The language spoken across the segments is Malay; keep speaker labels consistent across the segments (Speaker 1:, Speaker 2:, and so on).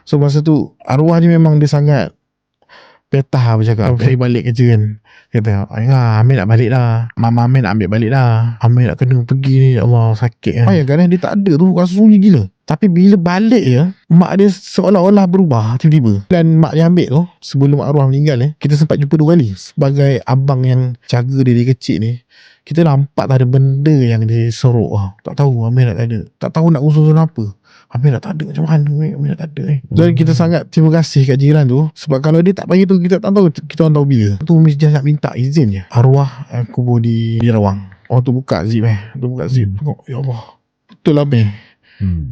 Speaker 1: So masa tu arwah ni memang dia sangat petah bercakap. Hari balik kerja kan, kata Amir nak balik dah, Mama Amir nak ambil balik dah, Amir nak kena pergi ni, ya Allah sakit kan. Kadang dia tak ada tu, rasa sunyi gila. Tapi bila balik je, mak dia seolah-olah berubah tiba-tiba. Dan mak dia ambil tu, sebelum arwah meninggal kita sempat jumpa 2 kali. Sebagai abang yang jaga dia dari kecil ni, kita nampak tak ada benda yang dia sorok. Tak tahu Amir nak tak ada, tak tahu nak usul-usul apa. Amir nak tak ada macam mana, Amir nak tak ada. Dan kita sangat terima kasih kat jiran tu. Sebab kalau dia tak panggil tu, kita tak tahu, kita orang tahu bila. Tu mesti nak minta izin je. Arwah kubur di Rawang. Tu buka zip tu buka zip. Tengok, ya Allah, betul lah Amir.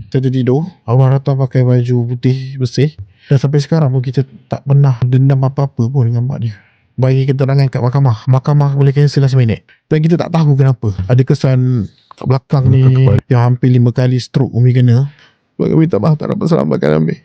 Speaker 1: Kita tidur, arwah datang pakai baju putih bersih. Dan sampai sekarang pun kita tak pernah dendam apa-apa pun dengan mak dia. Bagi keterangan kat mahkamah boleh cancel lah seminit. Dan kita tak tahu kenapa. Ada kesan kat belakang ni yang hampir 5 kali stroke Umi kena. Bagi minta maaf, tak dapat selamatkan Amir.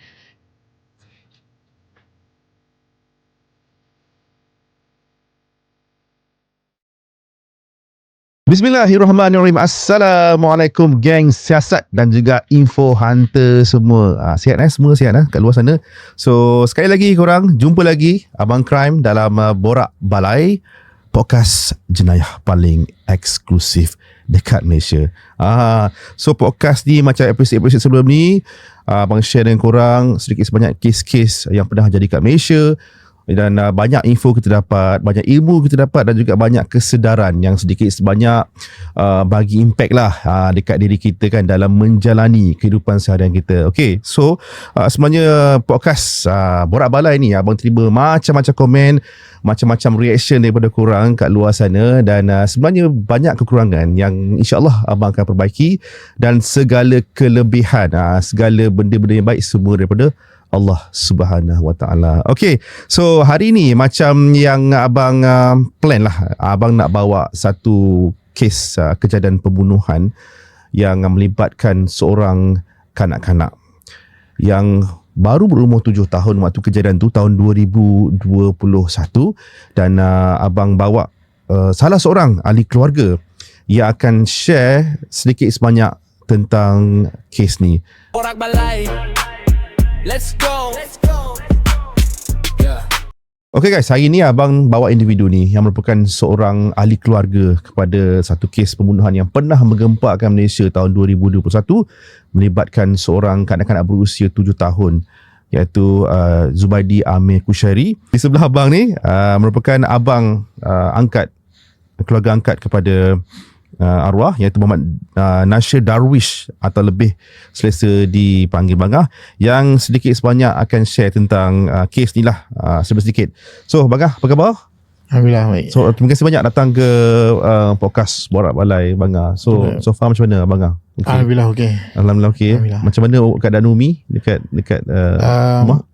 Speaker 2: Bismillahirrahmanirrahim. Assalamualaikum geng siasat dan juga info hunter semua. Sihat semua sihat kat luar sana. So sekali lagi korang jumpa lagi Abang Crime dalam Borak Balai, podcast jenayah paling eksklusif dekat Malaysia. So podcast ni macam episod-episod sebelum ni, Abang share dengan korang sedikit sebanyak kes-kes yang pernah jadi kat Malaysia. Dan banyak info kita dapat, banyak ilmu kita dapat dan juga banyak kesedaran yang sedikit sebanyak bagi impact lah dekat diri kita kan dalam menjalani kehidupan seharian kita. Okay, so sebenarnya podcast Borak Balai ni abang terima macam-macam komen, macam-macam reaction daripada korang kat luar sana. Dan sebenarnya banyak kekurangan yang insyaAllah abang akan perbaiki. Dan segala kelebihan, segala benda-benda yang baik semua daripada Allah Subhanahu Wa Taala. Okay, so hari ni macam yang abang plan lah, abang nak bawa satu kes kejadian pembunuhan yang melibatkan seorang kanak-kanak yang baru berumur 7 tahun waktu kejadian tu, tahun 2021. Dan abang bawa salah seorang ahli keluarga yang akan share sedikit sebanyak tentang kes ni. Borak Balai, let's go. Okay guys, hari ni abang bawa individu ni yang merupakan seorang ahli keluarga kepada satu kes pembunuhan yang pernah menggemparkan Malaysia tahun 2021 melibatkan seorang kanak-kanak berusia 7 tahun iaitu Zubaidi Amir Kushairi. Di sebelah abang ni merupakan abang angkat, keluarga angkat kepada arwah iaitu Muhammad Nasir Darwish atau lebih selesa dipanggil Bangah, yang sedikit sebanyak akan share tentang kes ni lah sedikit. So Bangah, apa khabar?
Speaker 1: Alhamdulillah baik.
Speaker 2: So terima kasih banyak datang ke podcast Borak Balai Bangah. So far macam mana Bangah? Okay.
Speaker 1: Alhamdulillah okey.
Speaker 2: Alhamdulillah okey. Macam mana keadaan Umi dekat rumah?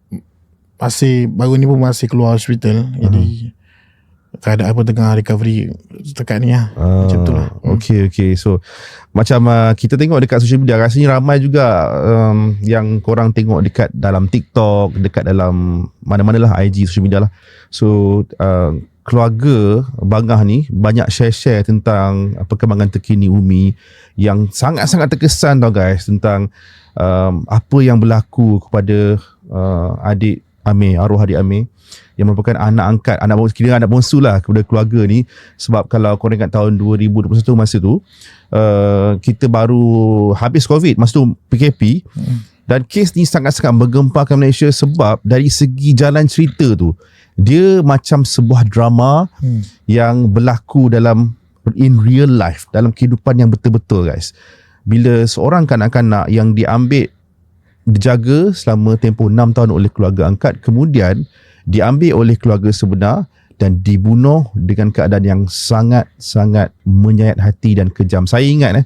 Speaker 1: Masih baru ni pun masih keluar hospital. Jadi keadaan pun tengah recovery setakat ni lah. Macam tu lah.
Speaker 2: Okay. So macam kita tengok dekat social media, rasanya ramai juga yang korang tengok dekat dalam TikTok, dekat dalam mana-mana lah, IG, social media lah. So keluarga Bangah ni banyak share-share tentang perkembangan terkini Umi yang sangat-sangat terkesan tau guys, tentang apa yang berlaku kepada adik Amir, arwah adik Amir, yang merupakan anak angkat, anak bongsu lah kepada keluarga ni. Sebab kalau korang ingat tahun 2021 masa tu kita baru habis COVID, masa tu PKP. Dan kes ni sangat-sangat menggemparkan Malaysia sebab dari segi jalan cerita tu, dia macam sebuah drama yang berlaku dalam in real life, dalam kehidupan yang betul-betul guys. Bila seorang kanak-kanak yang dijaga selama tempoh 6 tahun oleh keluarga angkat, kemudian diambil oleh keluarga sebenar dan dibunuh dengan keadaan yang sangat-sangat menyayat hati dan kejam. Saya ingat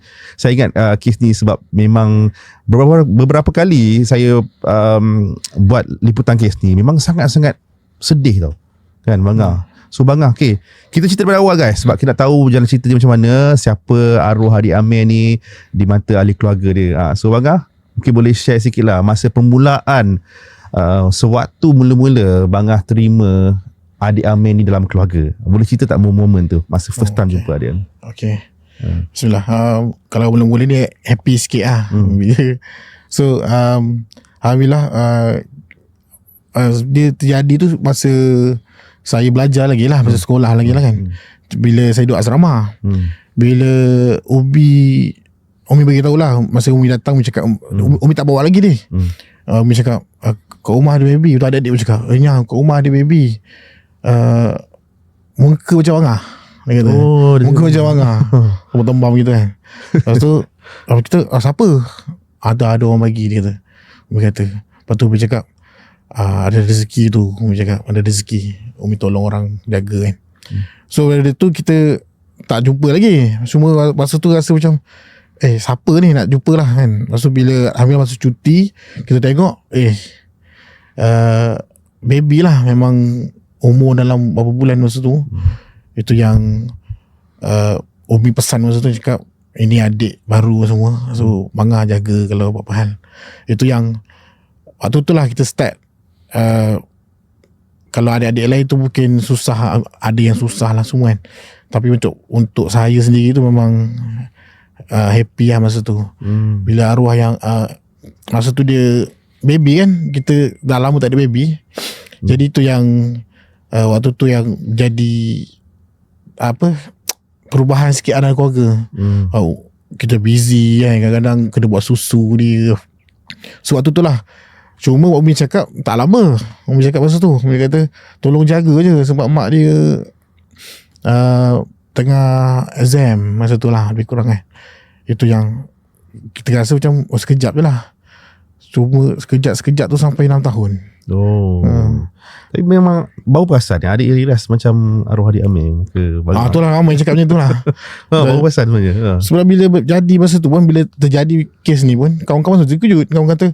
Speaker 2: kes ni sebab memang beberapa kali saya buat liputan kes ni, memang sangat-sangat sedih tau kan Bangah. So Bangah, okay, kita cerita daripada awal guys, sebab kita nak tahu jalan cerita dia macam mana, siapa arwah adik Amir ni di mata ahli keluarga dia. So Bangah, mungkin boleh share sikit lah masa permulaan sewaktu mula-mula Bangah terima adik Amir ni dalam keluarga. Boleh cerita tak momen tu masa first time jumpa adik?
Speaker 1: Okay. Bismillah. Kalau mula-mula ni happy sikit lah. So Alhamdulillah dia terjadi tu masa saya belajar lagi lah, masa sekolah lagi lah kan. Bila saya duduk asrama. Bila Umi bagi tahu lah, masa Umi datang Umi cakap Umi tak bawa lagi ni. Umi cakap kat rumah ada baby. Tu adik-adik Umi cakap kat rumah ada baby, muka macam Angah, dia kata. Muka macam Angah, tembam gitu kan. Lepas tu kita siapa? Ada orang bagi, dia kata. Umi kata. Lepas tu Umi cakap ada rezeki tu. Umi cakap ada rezeki, Umi tolong orang jaga kan. So dari tu kita tak jumpa lagi. Semua masa tu rasa macam siapa ni nak jumpa lah kan. Lepas tu bila hamil masa cuti, kita tengok baby lah, memang umur dalam berapa bulan masa tu. Itu yang Umi pesan masa tu, cakap ini adik baru semua, so Mangah jaga kalau apa-apa hal. Itu yang waktu tu lah kita start. Kalau adik-adik lain tu mungkin susah, ada yang susah lah semua kan. Tapi untuk saya sendiri tu memang happy lah masa tu. Bila arwah yang masa tu dia baby kan, kita dah lama tak ada baby. Jadi tu yang waktu tu yang jadi perubahan sikit dalam keluarga. Kita busy kan, kadang-kadang kena buat susu dia. So waktu tu lah. Cuma Umi cakap tak lama. Umi cakap masa tu, Umi kata tolong jaga je, sebab mak dia tengah exam masa tu lah, lebih kurang kan. Itu yang kita rasa macam sekejap je lah. Cuma sekejap tu sampai 6 tahun.
Speaker 2: Tapi memang bau perasan adik Riras macam arwah adik Amir ke?
Speaker 1: Tu lah ramai cakap macam tu lah.
Speaker 2: Bau perasan sebenarnya.
Speaker 1: Sebab bila jadi masa tu pun, bila terjadi kes ni pun, kawan-kawan tu terkejut. Kawan kata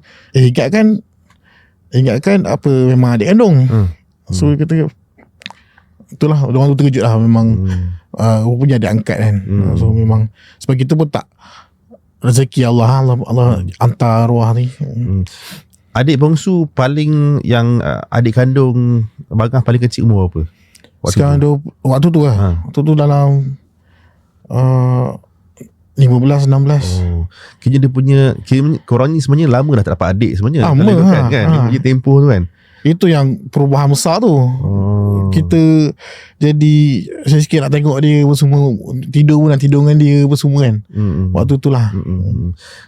Speaker 1: ingatkan apa memang adik kandung. So kita itulah, orang tu terkejut lah. Memang punya adik angkat kan. So memang sebab kita pun tak, rezeki Allah hantar arwah ni.
Speaker 2: Adik bongsu paling yang adik kandung Bagah paling kecil umur apa?
Speaker 1: Sekarang waktu tu lah. Waktu tu dalam 15-16.
Speaker 2: Kira dia punya, korang ni sebenarnya lama dah tak dapat adik sebenarnya.
Speaker 1: Lama
Speaker 2: kan. Dia punya tempoh tu kan.
Speaker 1: Itu yang perubahan besar tu. Kita jadi, saya sikit nak tengok dia semua, tidur pun nak tidur dengan dia semua kan. Waktu tu lah.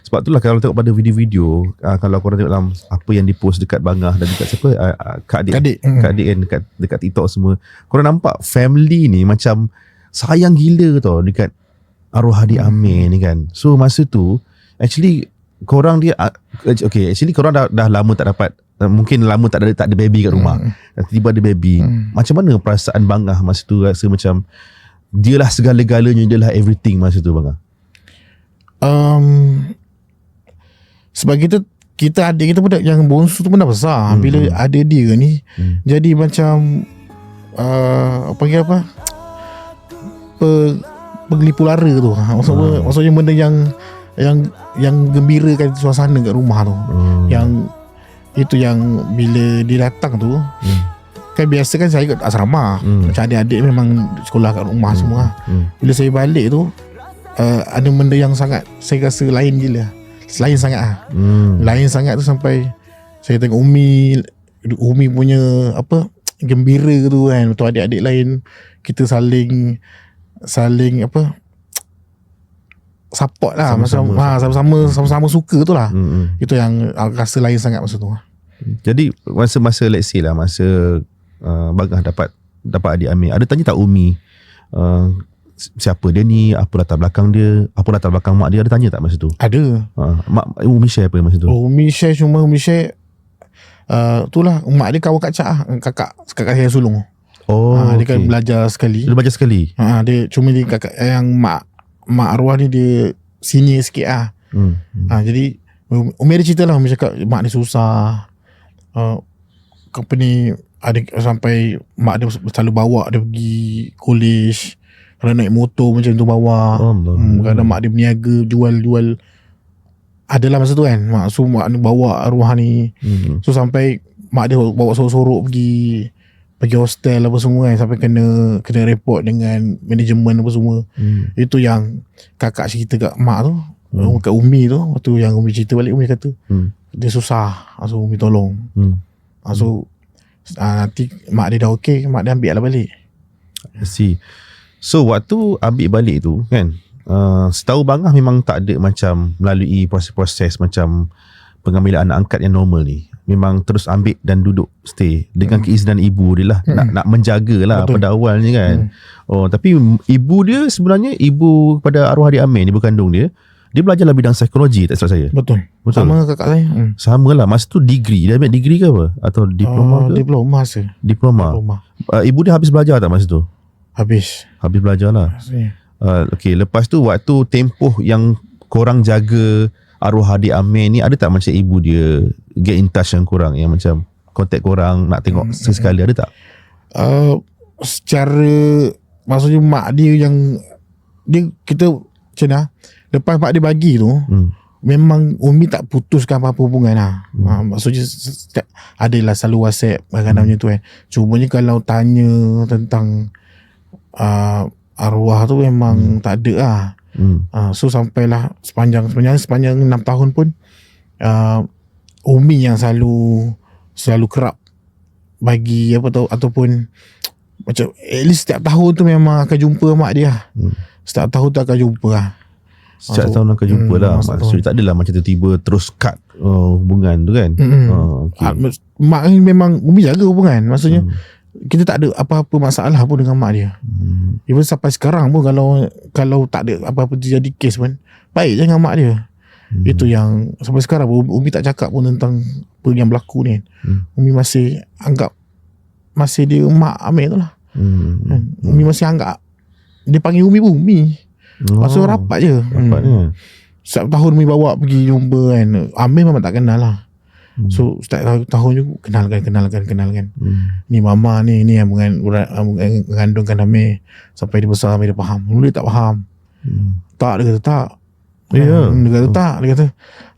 Speaker 2: Sebab tu lah kalau tengok pada video-video, kalau korang tengok dalam apa yang dipost dekat Bangah dan dekat siapa, Kak Adik kan, dekat TikTok semua, korang nampak family ni macam sayang gila tau dekat arwah adik Amir ni kan. So masa tu actually korang actually korang dah lama tak dapat, mungkin lama tak ada baby kat rumah. Tiba-tiba ada baby. Macam mana perasaan Bangah masa tu? Rasa macam dia lah segala-galanya, dia lah everything masa tu Bangah?
Speaker 1: Sebab kita adik kita pun yang bongsu tu pun dah besar. Bila ada dia ni, jadi macam panggil apa, penggelipu lara tu. Maksudnya benda yang gembirakan suasana kat rumah tu. Yang itu yang bila dia datang tu, kan biasa kan saya kat asrama, macam adik-adik memang sekolah kat rumah semua. Bila saya balik tu, ada benda yang sangat saya rasa lain gila. Lain sangat Lain sangat tu sampai saya tengok Umi punya gembira tu kan. Betul, adik-adik lain kita saling support lah, sama-sama suka tu lah. Itu yang rasa lain sangat masa tu.
Speaker 2: Jadi masa let's say lah, masa Bagah dapat adik Amir, ada tanya tak Umi siapa dia ni, apa latar belakang dia, apa latar belakang mak dia, ada tanya tak masa tu?
Speaker 1: Ada.
Speaker 2: Umi share apa masa tu?
Speaker 1: Umi share itulah, mak dia kawan kakak saya sulung. Dia kan belajar sekali.
Speaker 2: Dia belajar sekali.
Speaker 1: Dia cuma dia kakak yang mak arwah ni dia senior sikit lah. Jadi Umi ada cerita lah. Umi cakap mak dia susah. Company ada sampai mak dia selalu bawa dia pergi college. Kalau naik motor macam tu bawa. Kadang mak dia berniaga jual. Adalah masa tu kan mak. So mak ni bawa arwah ni. So sampai mak dia bawa sorok-sorok pergi hostel apa semua kan, sampai kena report dengan manajemen apa semua. Itu yang kakak cerita kat mak tu, kat Umi tu. Waktu yang Umi cerita balik, Umi kata dia susah, so Umi tolong. So Nanti mak dia dah okey, mak dia ambil lah balik.
Speaker 2: See. So waktu ambil balik tu kan, setahu Bangah memang tak ada macam melalui proses-proses macam pengambilan anak angkat yang normal ni. Memang terus ambil dan duduk stay dengan keizinan ibu dia lah. Nak menjaga lah.
Speaker 1: Betul.
Speaker 2: Pada awalnya kan. Tapi ibu dia sebenarnya, ibu pada arwah adik Amir, ibu kandung dia belajar dalam bidang psikologi, tak salah saya.
Speaker 1: Betul. Sama kakak saya.
Speaker 2: Sama lah. Masa tu degree. Dia ambil degree ke apa? Atau diploma ke?
Speaker 1: Diploma saya.
Speaker 2: Diploma. Ibu dia habis belajar tak masa tu?
Speaker 1: Habis
Speaker 2: belajar lah. Okay, lepas tu waktu tempoh yang korang jaga arwah adik Amir ni, ada tak macam ibu dia get in touch dengan korang, yang macam contact korang nak tengok sesekali, ada tak?
Speaker 1: Secara maksudnya mak dia yang kita macam mana, lepas mak dia bagi tu memang Umi tak putuskan apa-apa hubungan lah. Maksudnya adalah selalu WhatsApp kadang-kadang macam tu kan. Cumanya kalau tanya tentang arwah tu memang tak ada lah. So sampailah sepanjang 6 tahun pun Umi yang selalu kerap bagi apa tahu, ataupun macam at least setiap tahun tu memang akan jumpa mak dia. Setiap tahun tu akan jumpa lah.
Speaker 2: Setiap tahun akan jumpa lah. Maksudnya tak adalah macam tiba-tiba terus cut hubungan tu kan. Okay.
Speaker 1: Mak ni memang Umi jaga hubungan. Maksudnya kita tak ada apa-apa masalah pun dengan mak dia. Even sampai sekarang pun kalau tak ada apa-apa terjadi kes pun, baik je dengan mak dia. Itu yang sampai sekarang Umi tak cakap pun tentang apa yang berlaku ni. Umi masih anggap masih dia mak Amir tu lah. Umi masih anggap dia panggil Umi pun Umi. Maksud rapat je. Setiap tahun Umi bawa pergi jumpa kan. Amir memang tak kenal lah. So setiap tahun je kenalkan. Ni mama ni yang mengandungkan Amir sampai dia besar, sampai dia faham. Dulu dia tak faham. Tak, dia kata tak. Dia kata tak. Dia kata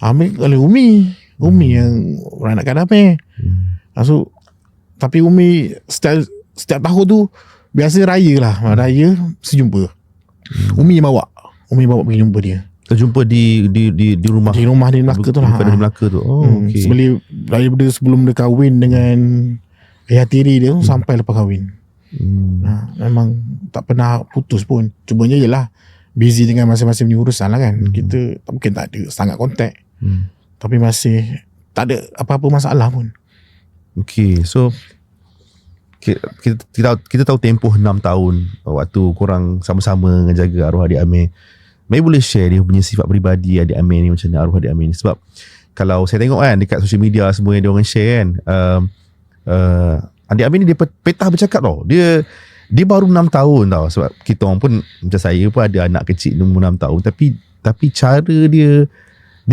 Speaker 1: Amir kalau Umi yang beranakkan Amir. So tapi Umi setiap tahun tu biasa raya lah. Raya sejumpa. Umi bawa pergi jumpa dia.
Speaker 2: Terjumpa di rumah.
Speaker 1: Di rumah di Melaka tu lah.
Speaker 2: Di Melaka tu. Okay.
Speaker 1: Sebelum dia kahwin dengan ayah tiri dia tu, sampai lepas kahwin. Memang tak pernah putus pun. Cumanya yelah busy dengan masing-masing punya urusan lah kan. Kita mungkin tak ada sangat kontak. Tapi masih tak ada apa-apa masalah pun.
Speaker 2: Okay, so kita tahu tempoh 6 tahun waktu korang sama-sama menjaga arwah adik Amir. Mai boleh share dia punya sifat peribadi adik Amir ni, macam mana arwah adik Amir ni? Sebab kalau saya tengok kan dekat social media semua yang dia orang share kan, adik Amir ni dia petah bercakap tau. Dia baru 6 tahun tau. Sebab kita orang pun macam saya pun ada anak kecil umur 6 tahun, tapi cara dia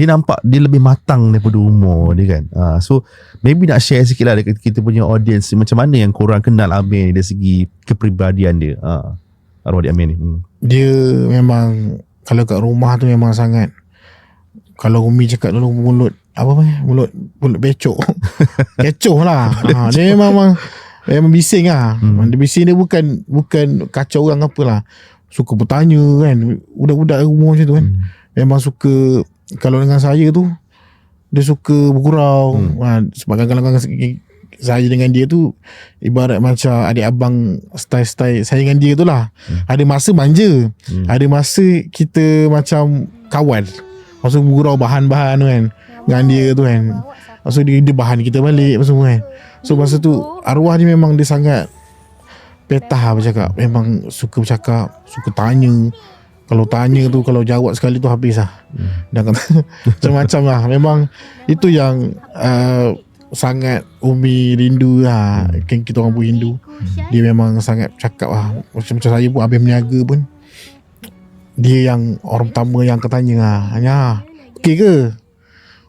Speaker 2: nampak dia lebih matang daripada umur dia kan. So maybe nak share sikit lah dekat kita punya audience, macam mana yang korang kenal Amir ni dari segi kepribadian dia, arwah adik Amir ni.
Speaker 1: Dia memang kalau kat rumah tu memang sangat, kalau Umi cakap dulu mulut becok. Kecoh lah. Dia memang bising lah. Dia bising, dia bukan kacau orang apalah. Suka bertanya kan. Budak-budak umur macam tu kan. Memang suka, kalau dengan saya tu dia suka bergurau. Sebab kadang-kadang saya dengan dia tu ibarat macam adik abang, style saya dengan dia tu lah. Ada masa manja, ada masa kita macam kawan. Maksud bergurau bahan-bahan tu kan dengan dia tu kan. Maksud dia bahan kita balik apa semua kan. So masa tu arwah dia memang dia sangat petah bercakap. Memang suka bercakap, suka tanya. Kalau tanya tu, kalau jawab sekali tu habis lah. Dan kata macam-macam lah. Memang itu yang sangat Umi rindu lah. Kan kita orang pun Hindu. Dia memang sangat cakap lah. Macam saya pun habis meniaga pun, dia yang orang pertama yang ketanya lah, hanya okey ke?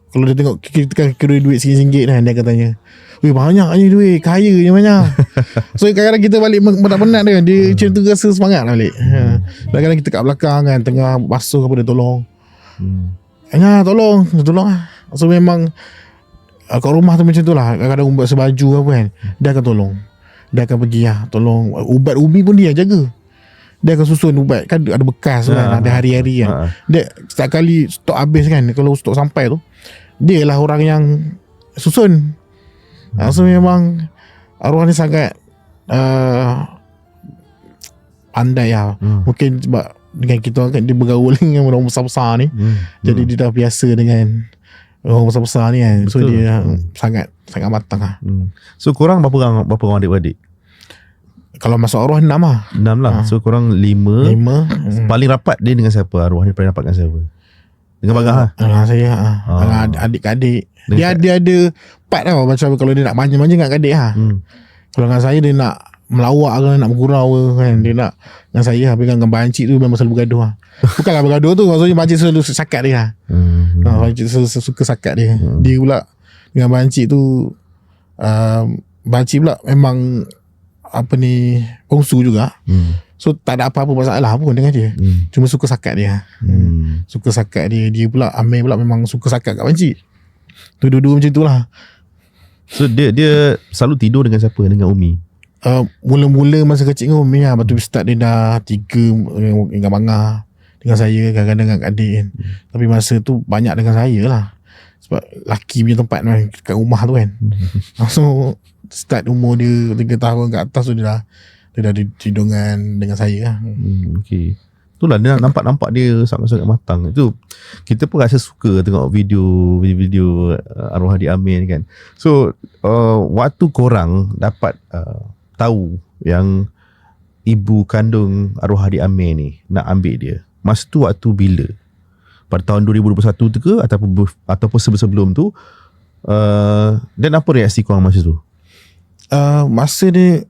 Speaker 1: Kalau dia tengok kita kan kira duit RM1 kan, dia akan tanya, weh banyak ni duit, kaya je banyak. So kadang-kadang kita balik penat-penat dia macam tu rasa semangat lah balik. Kadang-kadang kita kat belakang kan, tengah basuh apa, dia tolong. Tolong lah. So memang kat rumah tu macam tu lah. Kadang-kadang buat sebaju apa kan, dia akan tolong. Dia akan pergi lah tolong. Ubat Umi pun dia jaga. Dia akan susun ubat kan, ada bekas kan, ada hari-hari kan. Dia setiap kali stok habis kan, kalau stok sampai tu, dia lah orang yang susun. So memang arwah ni sangat pandai lah. Mungkin sebab dengan kita orang kan, dia bergaul dengan orang besar-besar ni. Jadi dia dah biasa dengan orang besar-besar ni kan. So dia sangat matang lah.
Speaker 2: So korang berapa orang adik-beradik?
Speaker 1: Kalau masuk arwah 6 lah.
Speaker 2: 6 lah. So korang 5. Paling rapat dia dengan siapa? Arwah ni paling rapat dengan siapa? Dengan Bagah lah?
Speaker 1: Saya dengan adik-adik. Dia ada part tau. Macam kalau dia nak manja-manja dengan adik lah. Kalau dengan saya dia nak melawak ke, nak bergurau ke kan. Dia nak dengan saya lah. Dengan bancik tu memang selalu bergaduh lah. Bukanlah bergaduh tu, maksudnya bancik selalu sakat dia lah. Bancik selalu suka sakat dia. Dia pula dengan bancik tu, bancik pula memang kongsu juga. So tak ada apa-apa masalah pun dengan dia. Cuma suka sakat dia. Suka sakat dia. Dia pula Amir pula memang suka sakat kat bancik. Tu dua-dua macam tu lah.
Speaker 2: So dia selalu tidur dengan siapa? Dengan Umi?
Speaker 1: Mula-mula masa kecil dengan Umi lah. Lepas tu start dia dah 3 dengan Bangah, dengan saya, kadang-kadang dengan adik kan. Tapi masa tu banyak dengan saya lah. Sebab laki punya tempat kat rumah tu kan. So start umur dia 3 tahun kat atas tu dia dah tidur dengan saya lah.
Speaker 2: Okay. Itulah dia nampak dia sangat-sangat matang. Itu kita pun rasa suka tengok video arwah Adik Amir kan. So waktu korang dapat tahu yang ibu kandung arwah Adik Amir ni nak ambil dia, masa tu waktu bila? Pada tahun 2021 tu ke ataupun sebelum tu? Dan apa reaksi korang masa tu?
Speaker 1: Masa dia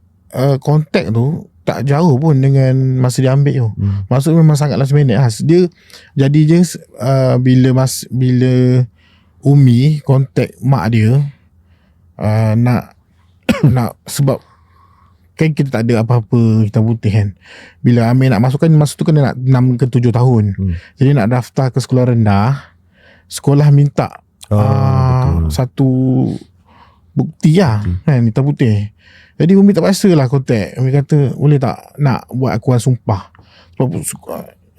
Speaker 1: kontak tu tak jauh pun dengan masa dia ambil tu. Masa tu memang sangat last minute lah. Dia jadi je bila Umi kontak mak dia, nak sebab kan kita tak ada apa-apa hitam putih kan. Bila Amir nak masukkan, masa tu kan dia nak 6 ke 7 tahun. Jadi nak daftar ke sekolah rendah, sekolah minta satu bukti lah kan, hitam putih. Jadi Umi tak paksa lah kontak. Umi kata boleh tak nak buat akuan sumpah. Sebab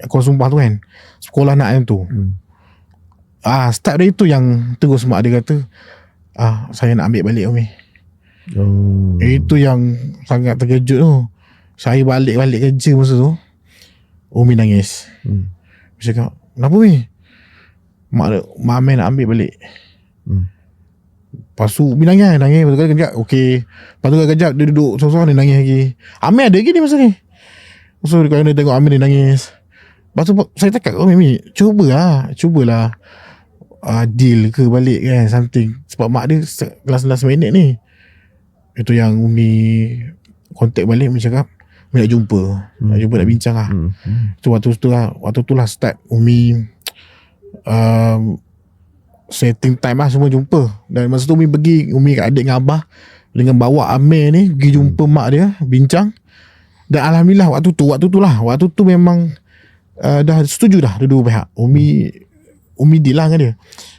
Speaker 1: akuan sumpah tu kan sekolah nak yang tu. Start dari tu yang terus mak dia kata saya nak ambil balik Umi. Itu yang sangat terkejut tu. Saya balik kerja masa tu, Umi nangis. Dia cakap, kenapa Umi? Mak Amir nak ambil balik. Lepas tu Umi nangis. Lepas tu kejap okey. Lepas tu kejap dia duduk sorang-sorang, dia nangis lagi. Amir ada lagi ni masa ni. So dia tengok Amir dia nangis. Lepas tu saya cakap, Umi cubalah deal ke balik kan, something. Sebab mak dia last minute ni. Itu yang Umi kontak balik, Umi cakap Umi nak jumpa. Nak bincang lah. So waktu tu lah start Umi setting time lah, semua jumpa. Dan masa tu Umi kat adik dengan abah dengan bawa Amir ni pergi jumpa mak dia, bincang. Dan alhamdulillah waktu tu memang dah setuju dah dua pihak. Umi deal lah dengan dia.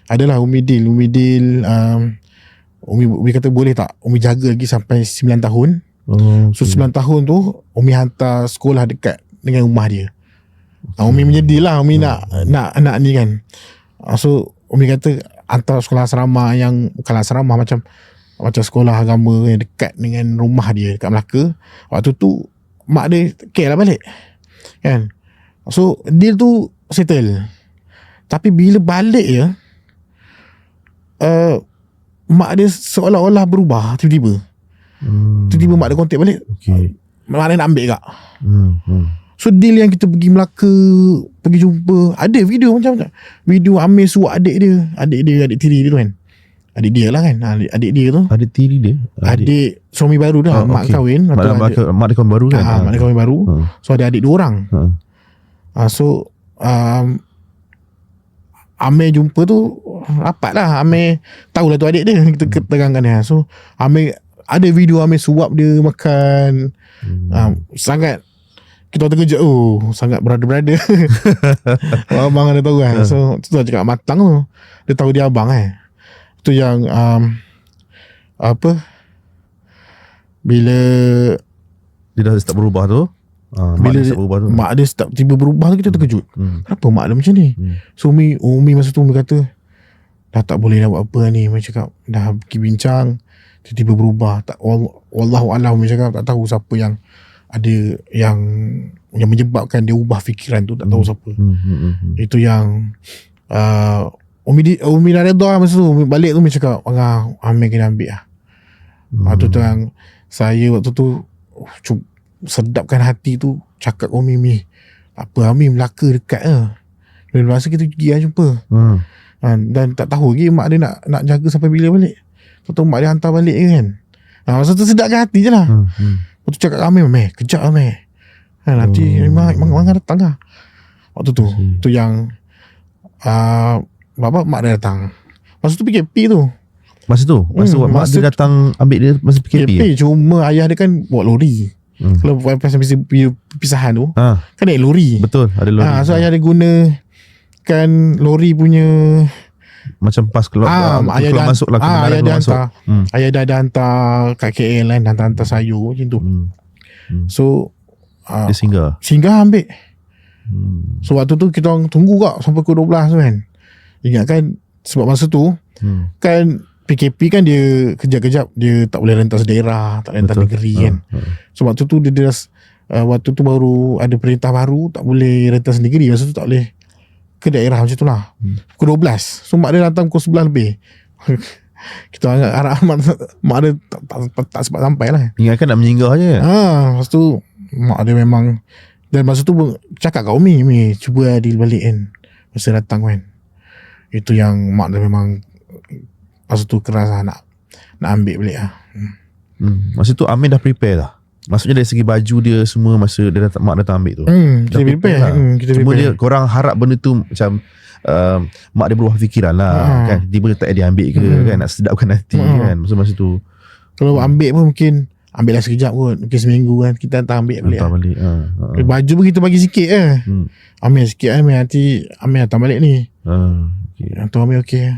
Speaker 1: Adalah Umi deal Umi kata boleh tak Umi jaga lagi sampai 9 tahun. So 9 tahun tu Umi hantar sekolah dekat dengan rumah dia. Umi menjadi lah Umi nak ni kan. So Umi kata hantar sekolah asrama yang bukan asrama, macam sekolah agama yang dekat dengan rumah dia dekat Melaka. Waktu tu mak dia care lah balik kan. So deal tu settle. Tapi bila balik ya, mak dia seolah-olah berubah tiba-tiba. Tiba-tiba mak dia kontak balik. Mak dia nak ambil kak. So deal yang kita pergi Melaka, pergi jumpa, ada video macam video Amir suap adik tiri dia tu kan. Adik dia lah kan. Adik dia tu. Adik tiri dia? Adik suami baru dah. Mak kahwin. Mak dia kahwin baru kan. Mak dia kahwin baru. So ada adik 2 orang. So Amir jumpa tu rapat lah. Amir tahulah tu adik dia. Kita terangkan dia. So Amir ada video Amir suap dia makan. Sangat kita terkejut. Sangat brother-brother. Abang ada tahu kan. So tu lah cakap matang tu. Dia tahu dia abang kan. Tu yang bila
Speaker 2: dia dah start berubah tu,
Speaker 1: bila mak dia start tiba berubah tu, kita terkejut. Kenapa mak dia macam ni? So Umi masa tu Umi kata dah tak boleh nak buat apa ni. Umi cakap dah pergi bincang, tiba-tiba berubah. Tak, wallahu alam, Umi cakap tak tahu siapa yang ada yang menyebabkan dia ubah fikiran tu, tak tahu siapa. Itu yang Umi dah redha masa tu. Umi balik tu Umi cakap Amir kena ambil lah. Waktu tu yang saya waktu tu sedapkan hati tu, cakap Umi apa Amir Melaka dekat lah. Bila masa kita pergi lah jumpa. Dan tak tahu lagi mak dia nak jaga sampai bila balik. Tahu mak dia hantar balik kan. Masa tu sedapkan hati je lah. Lepas tu cakap Amir, kejap Amir. Nanti memang datang lah. Waktu tu tu yang mak dia datang. Masa tu PKP tu.
Speaker 2: Masa mak dia datang ambil dia masa PKP.
Speaker 1: Cuma ayah dia kan bawa lori. Kalau pasal pisahan tu kan naik lori.
Speaker 2: Betul, ada lori.
Speaker 1: So ayah dia gunakan lori punya
Speaker 2: macam pas keluar masuk lah,
Speaker 1: ayah dia hantar. Ayah dah hantar kat KL kan, hantar sayur macam tu. So
Speaker 2: dia
Speaker 1: singgah ambil. So waktu tu kita orang tunggu kak sampai pukul 12 tu kan. Ingat kan, sebab masa tu kan PKP kan dia kejap-kejap dia tak boleh rentas daerah, tak rentas negeri kan. So waktu tu dia waktu tu baru ada perintah baru, tak boleh rentas negeri. Masa tu tak boleh ke daerah macam tu lah. Pukul 12. So mak dia datang pukul 11 lebih. Kita harap mak dia tak sempat sampai lah.
Speaker 2: Ingatkan nak menyenggah je.
Speaker 1: Lepas tu mak dia memang, dan masa tu cakap kat Umi cuba adil balik kan masa datang kan. Itu yang mak dia memang masa tu keras lah nak ambil balik lah.
Speaker 2: Masa tu Amir dah prepare lah. Maksudnya dari segi baju dia semua masa dia mak datang ambil tu.
Speaker 1: Kita prepare lah.
Speaker 2: Cuma dia korang harap benda tu macam mak dia berubah fikiran lah kan. Tiba dia tak dia ambil ke kan, nak sedapkan hati kan masa tu.
Speaker 1: Kalau ambil pun mungkin ambil lah sekejap kot, mungkin seminggu kan kita hantar ambil balik. Baju pun kita bagi sikit ambil sikit nanti ambil hantar balik ni. Hantar ambil okey.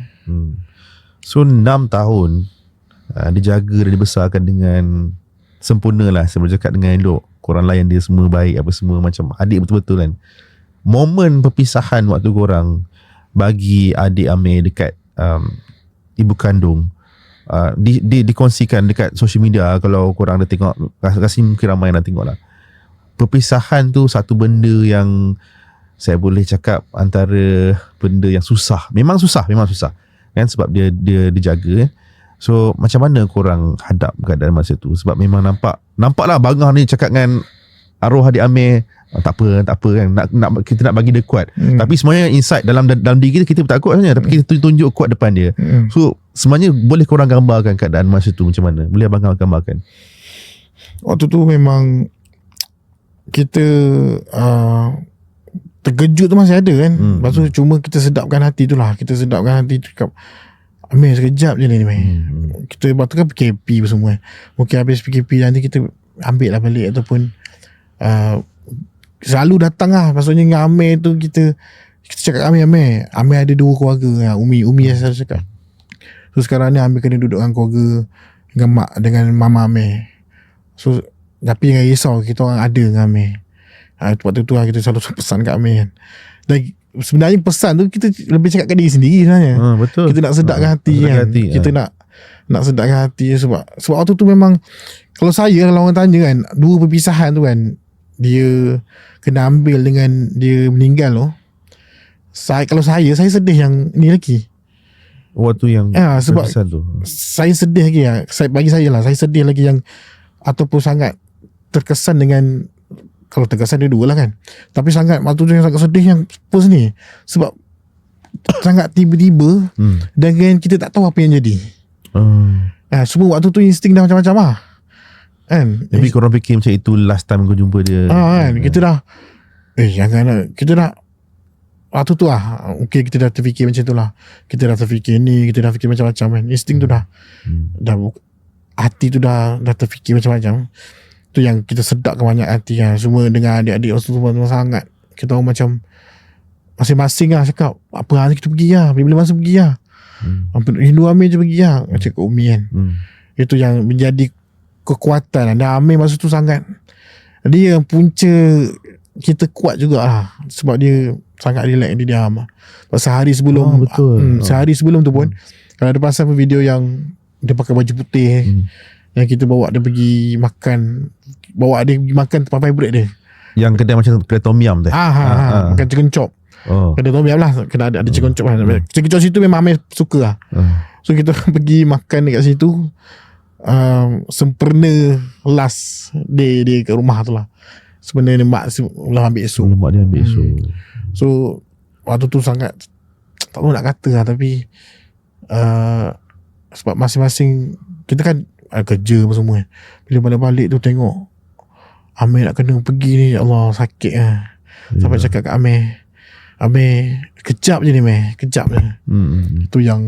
Speaker 2: So 6 tahun dijaga dan dibesarkan dengan sempurna lah. Saya boleh cakap dengan elok. Korang layan dia semua baik, apa semua macam adik betul-betul kan. Momen perpisahan waktu korang bagi adik Amir dekat ibu kandung, dikongsikan dekat social media. Kalau korang ada tengok, rasa mungkin ramai yang nak tengok lah. Perpisahan tu satu benda yang saya boleh cakap antara benda yang susah. Memang susah kan, sebab dia dijaga kan. So macam mana korang hadap keadaan masa tu? Sebab memang nampaklah bangah ni cakap dengan arwah adik Amir, tak apa kan, kita nak bagi dia kuat. Tapi sebenarnya inside dalam diri kita takut sebenarnya, tapi kita tunjuk kuat depan dia. So sebenarnya boleh korang gambarkan keadaan masa tu macam mana? Boleh abang gambarkan?
Speaker 1: Waktu tu memang kita terkejut tu masih ada kan. Lepas tu cuma kita sedapkan hati tu lah. Kita sedapkan hati tu, cakap Amir sekejap je ni kita waktu kan PKP semua. Mungkin habis PKP nanti kita ambil lah balik, ataupun selalu datang lah. Maksudnya dengan Amir tu kita cakap Amir ada 2 keluarga. Umi yang selalu cakap. So sekarang ni Amir kena duduk dengan keluarga, dengan mama Amir. So tapi jangan risau, kita orang ada dengan Amir. Waktu tu lah kita selalu pesan kat Amir kan. Dan sebenarnya pesan tu kita lebih cakap kat diri sendiri sebenarnya.
Speaker 2: Betul.
Speaker 1: Kita nak sedapkan hati kan. Kita nak sedapkan hati sebab waktu tu memang, kalau orang tanya kan, 2 perpisahan tu kan, dia kena ambil dengan dia meninggal tu. Kalau saya sedih yang ni lagi.
Speaker 2: Waktu yang
Speaker 1: sebab
Speaker 2: tu.
Speaker 1: Saya sedih lagi lah. Bagi saya lah, saya sedih lagi yang, ataupun sangat terkesan dengan, kalau terkesan dia 2 lah kan, tapi sangat waktu tu yang sangat sedih yang post ni, sebab sangat tiba-tiba dan kita tak tahu apa yang jadi. Semua waktu tu insting dah macam-macam lah kan.
Speaker 2: Tapi korang fikir macam itu last time kau jumpa dia
Speaker 1: kan. Kita dah kita dah waktu tu lah, okay, kita dah terfikir macam tu lah. Kita dah terfikir ni, kita dah fikir macam-macam kan. Insting tu dah hati tu dah terfikir macam-macam. Tu yang kita sedapkan banyak hati lah. Semua dengan adik-adik semua sangat. Kita orang macam masing-masing lah cakap, apa hari kita pergi lah, bila masa pergi lah, Hindu Amir je pergi lah, cakap Umi kan. Itu yang menjadi kekuatan. Dan Amir masa tu sangat, dia yang punca kita kuat jugalah. Sebab dia sangat relax dia diam. Sehari sebelum sehari sebelum tu pun kalau ada pasal pun video yang dia pakai baju putih yang kita bawa dia pergi makan, bawa dia pergi makan tempat favorite dia.
Speaker 2: Yang kedai macam kedai tom yum tu.
Speaker 1: Makan chicken chop. Kedai tom yum lah, kena ada chicken chop lah. Chicken chop situ memang Amir suka lah. So kita pergi makan dekat situ. Sempurna last day dia kat rumah tu lah. Sebenarnya mak lah ambil esok.
Speaker 2: Mak dia ambil esok.
Speaker 1: So waktu tu sangat tak tahu nak kata lah, tapi sebab masing-masing kita kan kerja apa semua. Bila balik tu tengok Amir nak kena pergi ni, ya Allah sakit lah. Sampai cakap kat Amir, kejap je ni Amir, kejap je. Itu yang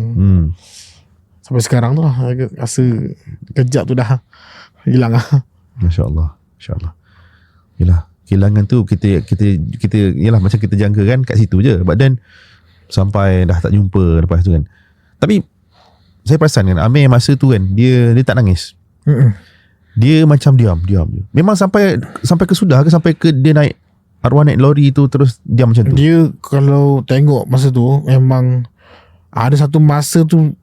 Speaker 1: sampai sekarang tu lah rasa kejap tu dah hilang lah.
Speaker 2: Masya Allah. Yelah, kehilangan tu kita yalah macam kita jangka kan kat situ je, but then sampai dah tak jumpa lepas tu kan. Tapi saya perasan kan Amir masa tu kan dia tak nangis. Dia macam diam je. Memang sampai ke sudah ke, sampai ke dia naik arwah naik lori tu terus diam macam tu. Dia
Speaker 1: kalau tengok masa tu memang ada satu masa tu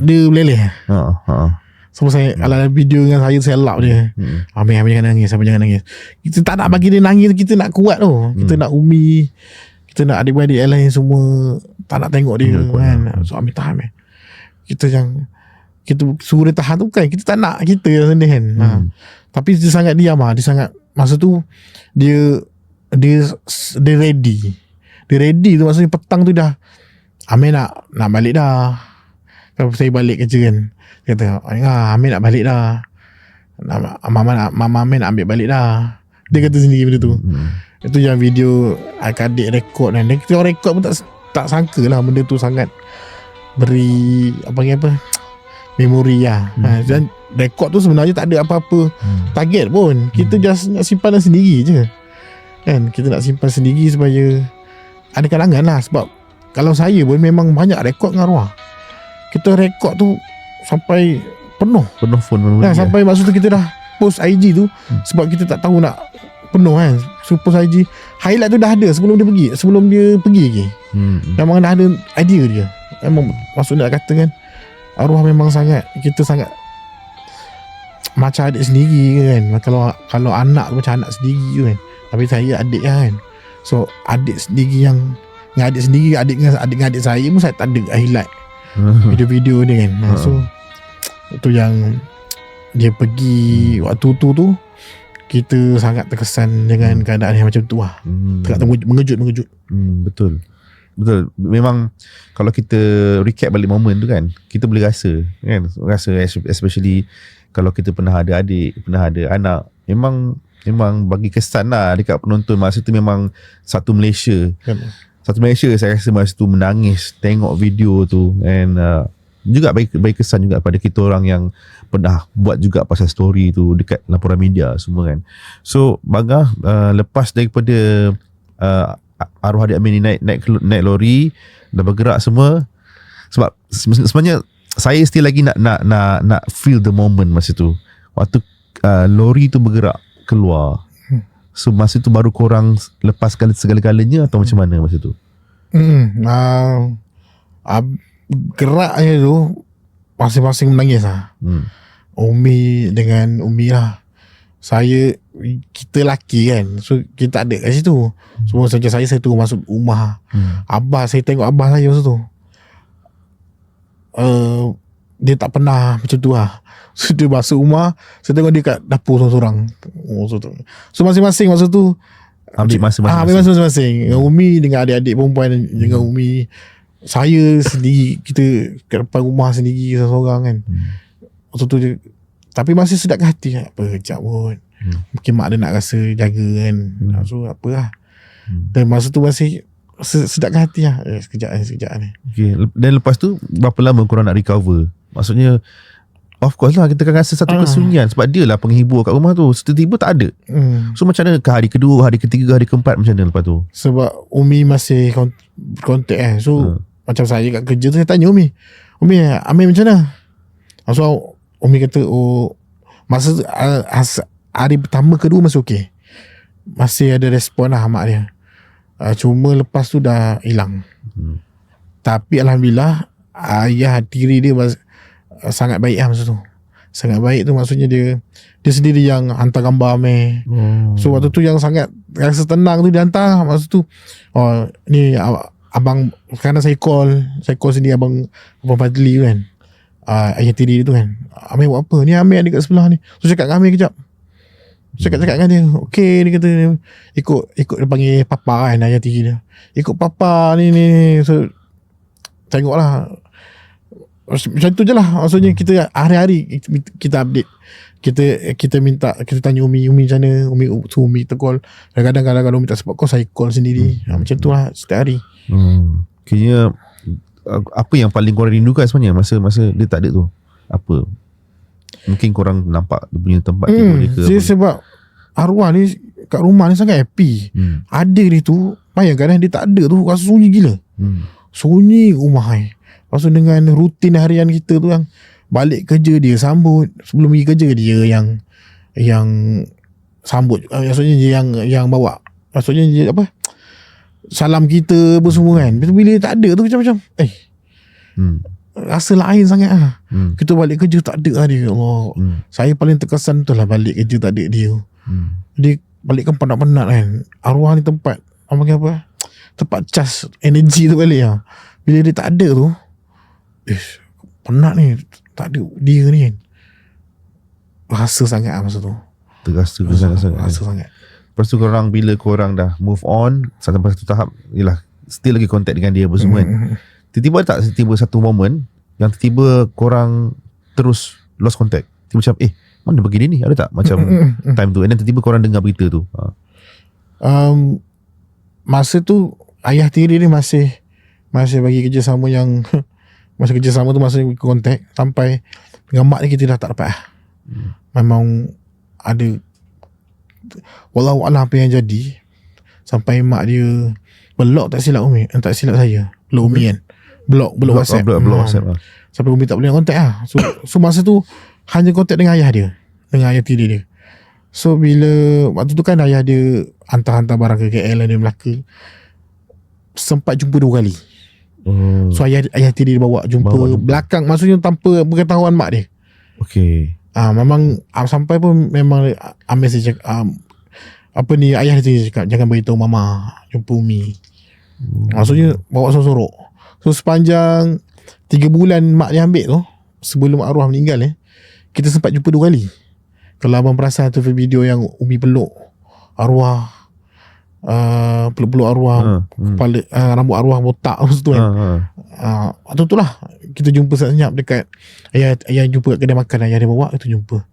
Speaker 1: dia meleleh. So saya ala video dengan saya lap dia. Amir jangan nangis, jangan nangis. Kita tak nak bagi dia nangis, kita nak kuat tu. Kita nak Umi, kita nak adik-beradik yang lain semua tak nak tengok dia kan. So Amir tahan. Kita suruh dia tahan tu kan, kita tak nak kita yang sedih kan. Tapi dia sangat diam lah. Dia sangat masa tu dia ready. Dia ready tu maksudnya petang tu dah Amir nak balik dah. Kalau saya balik kerja kan, dia kata Amir nak balik dah, Mama Amir nak ambil balik dah. Dia kata sendiri benda tu. Itu yang video adik rekod kan. Kita orang rekod pun tak sangka lah benda tu sangat beri apa memori lah. Dan rekod tu sebenarnya tak ada apa-apa target pun. Kita just nak simpan sendiri je kan. Kita nak simpan sendiri supaya ada kalangan lah. Sebab kalau saya pun memang banyak rekod dengan arwah. Kita rekod tu sampai penuh phone sampai maksud tu kita dah post IG tu sebab kita tak tahu nak penuh kan. So post IG highlight tu dah ada sebelum dia pergi lagi. Memang dah ada idea dia. Memang maksud nak kata kan arwah memang kita sangat macam adik sendiri kan. Kalau anak tu macam anak sendiri kan. Tapi saya adik kan. So adik sendiri dengan adik saya pun saya tak ada highlight video-video dia kan. So itu yang dia pergi waktu tu kita sangat terkesan dengan keadaan yang macam tu lah. Mengejut. Betul. Memang kalau kita recap balik momen tu kan, kita boleh rasa kan, especially kalau kita pernah ada adik, pernah ada anak, memang bagi kesan lah dekat penonton masa tu. Memang satu Malaysia saya rasa masa tu menangis tengok video tu. And juga bagi kesan juga pada kita orang yang pernah buat juga pasal story tu dekat laporan media semua kan. So Bangga lepas daripada arwah adik Amir ni naik lori, dah bergerak semua. Sebab sebenarnya saya still lagi nak feel the moment masa tu waktu lori tu bergerak keluar. So masa tu baru korang lepaskan segala-galanya atau macam mana masa tu? Geraknya tu masing-masing menangis lah. Umi lah. Kita lelaki kan, so kita tak ada kat situ. Semua saja saya tunggu masuk rumah. Abah, saya tengok abah saya masa tu. Dia tak pernah macam tu lah. So dia masuk rumah, saya tengok dia kat dapur seorang-seorang. So masing-masing masa tu ambil masing-masing. Dengan Umi, dengan adik-adik perempuan, dengan Umi, saya sendiri, kita kat depan rumah sendiri seorang-seorang kan. Masa tu dia, tapi masih sedap ke hati. Apa kejap pun, mungkin mak dia nak rasa jaga kan. So apalah. Dan masa tu masih sedap ke hati lah. Sekejap ni. Okay.
Speaker 2: Dan lepas tu berapa lama korang nak recover? Maksudnya of course lah kita akan rasa satu kesunyian sebab dia lah penghibur kat rumah tu. Tiba-tiba tak ada. So macam mana ke hari kedua, hari ketiga, hari keempat macam mana lepas tu?
Speaker 1: Sebab Umi masih kontak kan. So macam saya kat kerja tu, saya tanya Umi, Amir macam mana? So Umi kata masa hari pertama kedua masih okey, masih ada respon lah mak dia. Cuma lepas tu dah hilang. Tapi Alhamdulillah ayah tiri dia sangat baik lah masa tu. Sangat baik tu maksudnya dia sendiri yang hantar gambar Amir. So waktu tu yang sangat rasa tenang tu dia hantar. Masa tu ni abang, kerana saya call sendiri abang Fadli tu kan, ayah tiri dia tu kan, Amir buat apa ni, Amir ada kat sebelah ni. So cakap dengan Amir kejap, cakap dengan dia, okey, dia kata ikut dia panggil papa kan, ayah tiri dia, ikut papa ni. So tengoklah macam tu je lah. Maksudnya kita hari-hari kita update, kita minta, kita tanya Umi macam mana, Umi tercall. Kadang-kadang kalau Umi tak sempat call, saya call sendiri. Macam tu lah setiap hari.
Speaker 2: Kira apa yang paling korang rindukan sebenarnya masa dia tak ada tu? Apa? Mungkin korang nampak dia punya tempat tidur dia ke?
Speaker 1: Sebab arwah ni kat rumah ni sangat happy. Ada dia tu, bayangkan dia tak ada tu, rasa sunyi gila. Sunyi rumah ni. Lepas tu dengan rutin harian kita tu, yang balik kerja dia sambut, sebelum pergi kerja dia yang sambut, maksudnya dia yang bawa, maksudnya dia apa, salam kita apa semua kan. Bila tak ada tu macam rasa lain sangat lah. Kita balik kerja tak ada lah dia. Allah, saya paling terkesan tu lah balik kerja tak ada dia. Dia balik kan penat-penat kan. Arwah ni tempat tempat cas energi tu balik lah. Bila dia tak ada tu, penat ni, tak ada dia ni kan. Rasa sangat lah masa tu.
Speaker 2: Terasa sangat.
Speaker 1: Rasa sangat.
Speaker 2: Lepas tu bila korang dah move on sampai satu tahap, yelah, still lagi contact dengan dia apa semua kan. Tiba-tiba tak satu moment yang tiba-tiba korang terus lost contact. Tiba macam mana pergi dia ni, ada tak macam time tu, and then tiba-tiba korang dengar berita tu?
Speaker 1: Masa tu ayah tiri dia masih bagi kerjasama yang masa kerjasama tu, masa kontak sampai dengan mak ni kita dah tak dapat lah. Memang ada wallahualam apa yang jadi, sampai mak dia block, tak silap saya block Umi kan, block WhatsApp, sampai Umi tak boleh kontak lah. So masa tu hanya kontak dengan ayah dia, dengan ayah tiri dia. So bila waktu tu kan ayah dia hantar barang ke KL, dia Melaka, sempat jumpa 2 kali. So ayah tiri dia bawa jumpa belakang, maksudnya tanpa pengetahuan mak dia.
Speaker 2: Okay.
Speaker 1: Memang sampai pun memang Amir saya cakap, ayah dia cakap jangan beritahu mama jumpa Umi. Maksudnya bawa sorok-sorok. So sepanjang 3 bulan mak dia ambil tu, sebelum arwah meninggal kita sempat jumpa 2 kali. Kalau abang perasan tu video yang Umi peluk arwah, peluk arwah, kepala, rambut arwah botak tu kan. Waktu tu lah kita jumpa senyap dekat ayah jumpa kat kedai makan, ayah dia bawa, kita jumpa.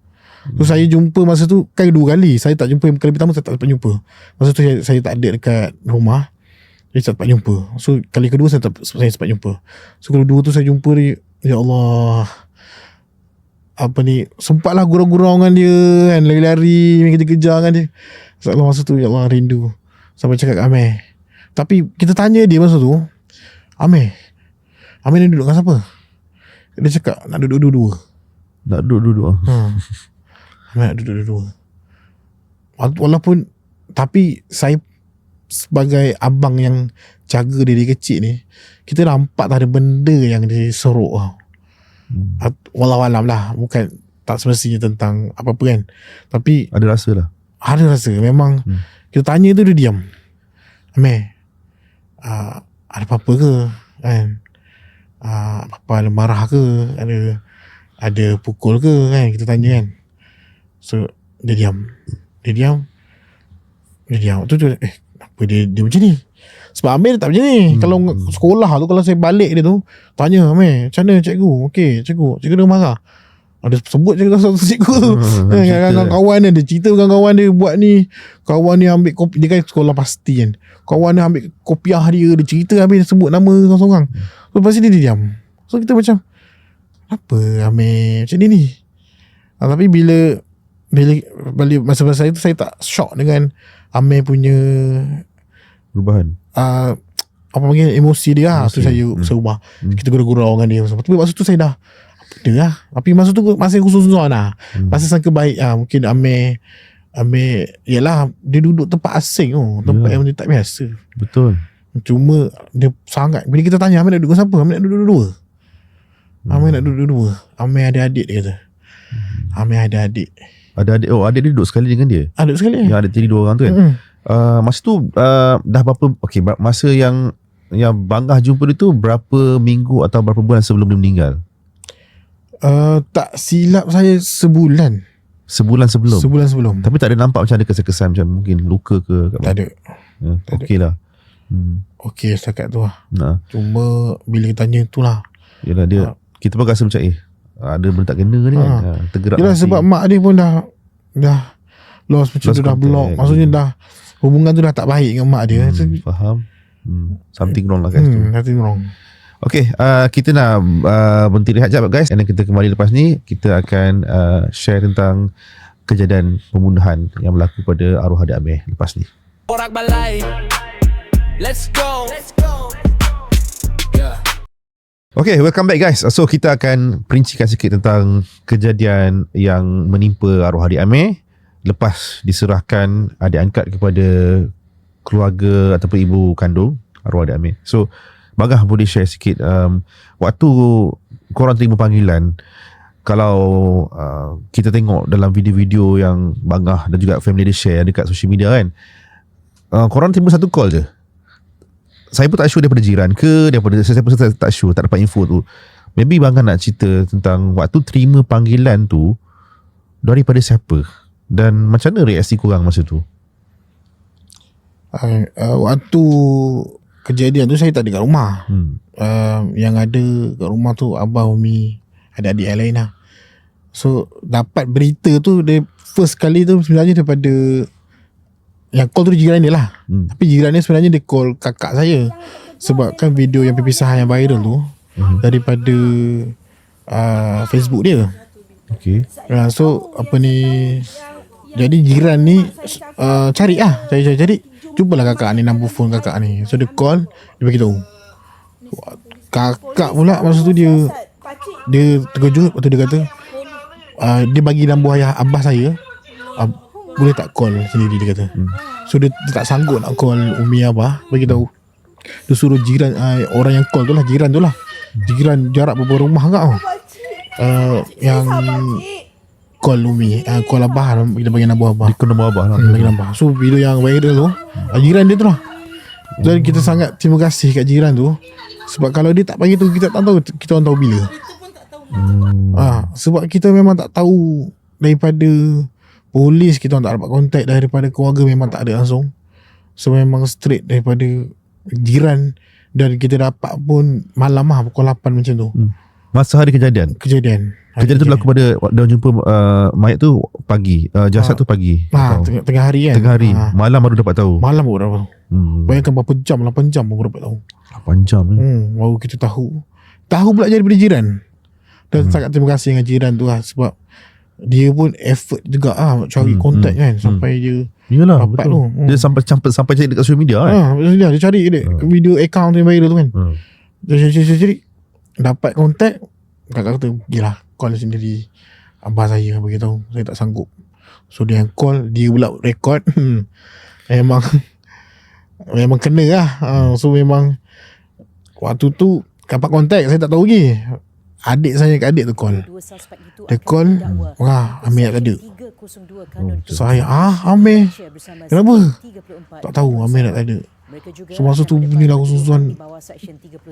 Speaker 1: So saya jumpa masa tu kan 2 kali. Saya tak jumpa kali pertama, saya tak dapat jumpa. Masa tu saya tak ada dekat rumah, saya tak dapat jumpa. So kali kedua saya sempat jumpa. So kedua tu saya jumpa dia, ya Allah, sempatlah gurau-gurau dengan dia kan, lari-lari, kejar-kejar dengan dia. Allah, masa tu ya Allah rindu. Sampai cakap kat Amir. Tapi kita tanya dia masa tu, Amir ni duduk dengan siapa? Dia cakap nak duduk dua-dua. Amir nak duduk dua-dua. Walaupun, tapi saya sebagai abang yang jaga dia dari kecil ni, kita nampak tak ada benda yang dia sorok tau. Wallahualam lah, bukan tak semestinya tentang apa-apa kan, tapi
Speaker 2: ada rasa lah.
Speaker 1: Ada rasa. Memang kita tanya tu dia diam. Amir, ada apa-apa ke kan? Apa ada marah ke? Ada pukul ke kan? Kita tanya kan. So dia diam. Tu apa dia macam ni? Sebab Amir tak macam ni. Kalau sekolah tu, kalau saya balik dia tu, tanya Amir, macam mana cikgu? Okey, cikgu dah marah. Ada sebut je satu cikgu tu. Kawan dia cerita dengan kawan dia buat ni. Kawan dia ambil kopi, dia kan sekolah pasti kan. Kawan dia ambil kopiah dia cerita habis, dia sebut nama seorang-seorang. So lepas dia diam. So kita macam, apa Amir macam ni? Tapi bila masa-masa itu saya tak shock dengan Amir punya
Speaker 2: perubahan.
Speaker 1: Apa panggil, emosi dia lah. Tu saya serubah. Kita gurau-gurau dengan dia. Tapi masa tu saya dah apa lah. Tapi masa tu masih khusus lah. Masa sangka baik lah. Mungkin Amir Yelah, dia duduk tempat asing tempat yang dia tak biasa.
Speaker 2: Betul.
Speaker 1: Cuma dia sangat, bila kita tanya Amir nak duduk dengan siapa, Amir nak duduk dua. Amir nak duduk dua. Amir ada adik, dia kata. Amir ada adik.
Speaker 2: Ada adik. Adik dia duduk sekali dengan dia.
Speaker 1: Duduk sekali.
Speaker 2: Yang adik tiri 2 orang tu kan. Masa tu dah berapa, masa yang Bangah jumpa dia tu berapa minggu atau berapa bulan sebelum dia meninggal?
Speaker 1: Tak silap saya sebulan.
Speaker 2: Sebulan sebelum.
Speaker 1: Sebulan sebelum.
Speaker 2: Tapi tak ada nampak macam ada kesan-kesan macam mungkin luka ke?
Speaker 1: Tak ada.
Speaker 2: Okey lah.
Speaker 1: Okey setakat tu lah.
Speaker 2: Nah.
Speaker 1: Cuma bila kita tanya tu lah.
Speaker 2: Yelah dia, kita pun rasa macam ada benda tak kena ni kan. Tergerak.
Speaker 1: Yelah sebab mak dia pun dah lost macam
Speaker 2: Lost
Speaker 1: tu, dah
Speaker 2: contact.
Speaker 1: block. Maksudnya dah hubungan tu dah tak baik dengan mak dia.
Speaker 2: Faham. Something wrong lah guys tu.
Speaker 1: Nothing wrong.
Speaker 2: Okay, kita nak berhenti rehat sekejap guys. Dan kita kembali lepas ni. Kita akan share tentang kejadian pembunuhan yang berlaku pada arwah adik Amir lepas ni.
Speaker 3: Borak balai. Let's go.
Speaker 2: Okay, welcome back guys. So kita akan perincikan sikit tentang kejadian yang menimpa arwah adik Amir lepas diserahkan adik angkat kepada keluarga ataupun ibu kandung arwah adik Amir. So Bagah boleh share sikit waktu korang terima panggilan. Kalau kita tengok dalam video-video yang Bagah dan juga family dia share dekat social media kan, korang terima satu call je. Saya pun tak sure daripada jiran ke, daripada saya pun tak sure, tak dapat info tu. Maybe Bagah nak cerita tentang waktu terima panggilan tu daripada siapa dan macam mana reaksi korang masa tu?
Speaker 1: Waktu kejadian tu saya tak ada kat rumah. Yang ada kat rumah tu abah, umi, adik-adik yang lain lah. So dapat berita tu dia first kali tu sebenarnya daripada yang call tu jiran dia lah. Tapi jiran dia sebenarnya dia call kakak saya. Sebab kan video yang perpisahan yang viral tu daripada Facebook dia.
Speaker 2: Okay.
Speaker 1: So apa ni, jadi jiran ni cari. Cubalah kakak ni, nombor phone kakak ni. So dia call, dia bagi tahu. Kakak pula masa tu dia terkejut. Lepas tu dia kata dia bagi nombor abah saya, boleh tak call sendiri, dia kata. So dia tak sanggup nak call umi abah, bagi tahu. Dia suruh jiran, orang yang call tu lah, jiran Jiran jarak beberapa rumah kat yang call umi, call abah, kita bagi nombor abah.
Speaker 2: Dia kena nombor abah lah.
Speaker 1: Bagi nombor. So video yang viral tu jiran dia tu lah. Dan kita sangat terima kasih kat jiran tu. Sebab kalau dia tak bagi tu, kita tak tahu, kita orang tahu bila. Sebab kita memang tak tahu daripada polis, kita orang tak dapat kontak, daripada keluarga memang tak ada langsung. So memang straight daripada jiran. Dan kita dapat pun malam lah, pukul 8 macam tu.
Speaker 2: Masa hari kejadian tu berlaku pada dia jumpa mayat tu pagi, jasad tu pagi.
Speaker 1: Tengah hari kan.
Speaker 2: Tengah hari. Malam baru dapat tahu.
Speaker 1: Malam baru dapat tahu. Bayangkan berapa jam, 8 jam baru dapat tahu.
Speaker 2: 8 jam
Speaker 1: baru kita tahu pula daripada jiran. Dan sangat terima kasih dengan jiran tu lah. Sebab dia pun effort juga cari kontak kan. Sampai dia
Speaker 2: Yalah,
Speaker 1: dapat
Speaker 2: betul.
Speaker 1: tu.
Speaker 2: Dia sampai cari dekat social media kan.
Speaker 1: Dia cari video account yang viral tu kan. Dia cari dapat kontak. Kakak kata gilah, call sendiri abah saya, beritahu saya tak sanggup. So dia yang call, dia pula record. memang kena lah. So memang waktu tu dapat kontak, saya tak tahu lagi. Adik saya kat adik tu call. Dia call, Amir tak ada. Saya Amir kenapa? Tak tahu, Amir tak ada. So masa tu bunyilah usul-usulan,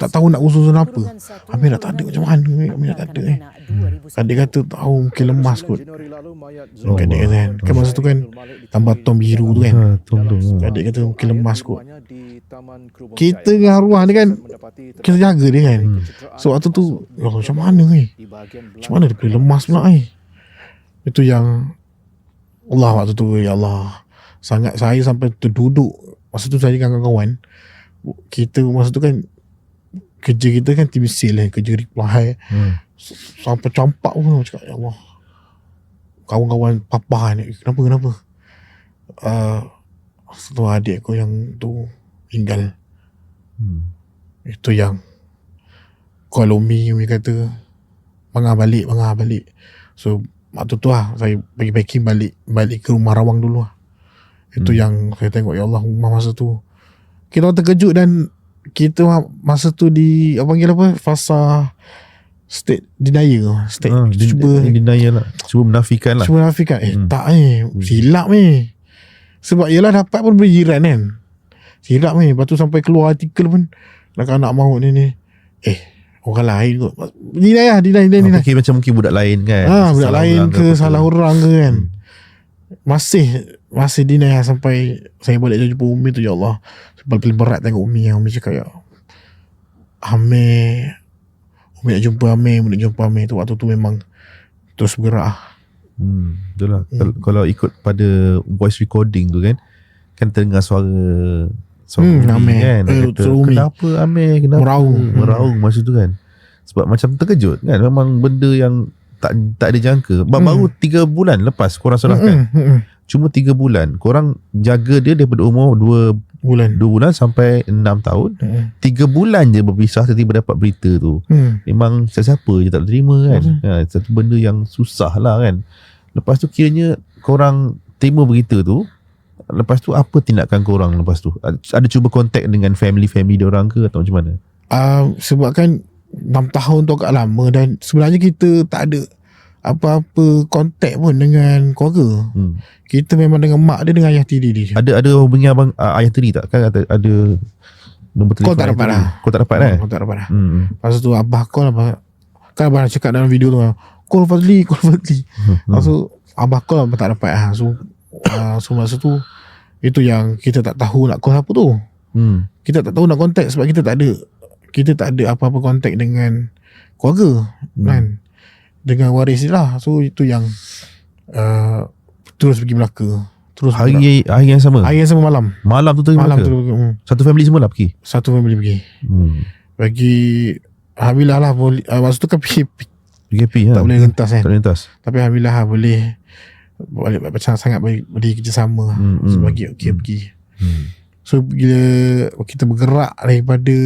Speaker 1: tak tahu nak usul-usulan apa. Amir dah tak ada, macam mana Amir dah tak ada Adik kata tahu mungkin lemas kot. Adik kata kan masa tu kan tambah tom biru tu kan. Adik kata mungkin lemas kot. Kita dengan arwah ni kan, kita jaga dia kan. So waktu tu macam mana macam mana dia boleh lemas pula Itu yang Allah waktu tu, ya Allah, sangat saya sampai terduduk. Masa tu saya dengan kawan-kawan, kita masa tu kan kerja kita kan tim sale kerja reply. Sampai campak pun cakap, ya Allah, kawan-kawan papa ni kenapa satu adik aku yang tu meninggal. Itu yang kalau Umi kata Bangah balik. So waktu tu lah saya packing balik ke rumah rawang dulu lah. Itu yang saya tengok, ya Allah, rumah masa tu kita orang terkejut. Dan kita masa tu di apa panggil apa, fasa state denial, state cuba
Speaker 2: denial lah, cuba menafikan lah.
Speaker 1: Tak silap ni. Sebab yelah dapat pun berjiran kan, silap ni. Lepas tu sampai keluar artikel pun anak maut ni orang lain kot. Deny.
Speaker 2: Fikir macam mungkin budak lain kan,
Speaker 1: budak lain ke salah orang ke kan. Masih deny sampai saya balik jumpa Umi tu, ya Allah, paling berat tengok Umi. Umi cakap, ya Umi nak jumpa Amir tu. Waktu tu memang terus bergerak.
Speaker 2: Betul lah. Kalau ikut pada voice recording tu kan terdengar suara Umi kan. Kata, kenapa Amir, kenapa meraung masa tu kan. Sebab macam terkejut kan. Memang benda yang tak ada jangka. Baru 3 bulan lepas korang serahkan. Cuma 3 bulan korang jaga dia daripada umur 2 bulan sampai 6 tahun. 3 bulan je berpisah, tiba-tiba dapat berita tu. Memang siapa je tak terima kan. Satu benda yang susah lah kan. Lepas tu kiranya korang terima berita tu, lepas tu apa tindakan korang lepas tu? Ada cuba kontak dengan family diorang ke atau macam mana?
Speaker 1: Sebab kan 6 tahun tu agak lama, dan sebenarnya kita tak ada apa-apa kontak pun dengan keluarga. Kita memang dengan mak dia, dengan ayah tiri dia.
Speaker 2: Ada hubungi abang ayah tiri tak? Kan ada nombor telefon.
Speaker 1: Kau tak dapat lah.
Speaker 2: Kau tak dapat lah.
Speaker 1: Lepas tu abah call, kan abah cakap dalam video tu, call Fazli. Lepas tu abah call, abah tak dapat lah. So masa tu itu yang kita tak tahu nak call apa tu. Kita tak tahu nak kontak sebab kita tak ada apa-apa kontak dengan keluarga kan, dengan waris lah. So itu yang terus pergi Melaka. Terus
Speaker 2: hari yang sama malam tu
Speaker 1: Melaka.
Speaker 2: Satu family semua lah pergi.
Speaker 1: Satu family pergi. Bagi alhamdulillah lah, masa tu kan PKP tak boleh rentas kan. Tapi alhamdulillah lah, boleh macam sangat boleh kerjasama sebagai pergi. So bila kita bergerak daripada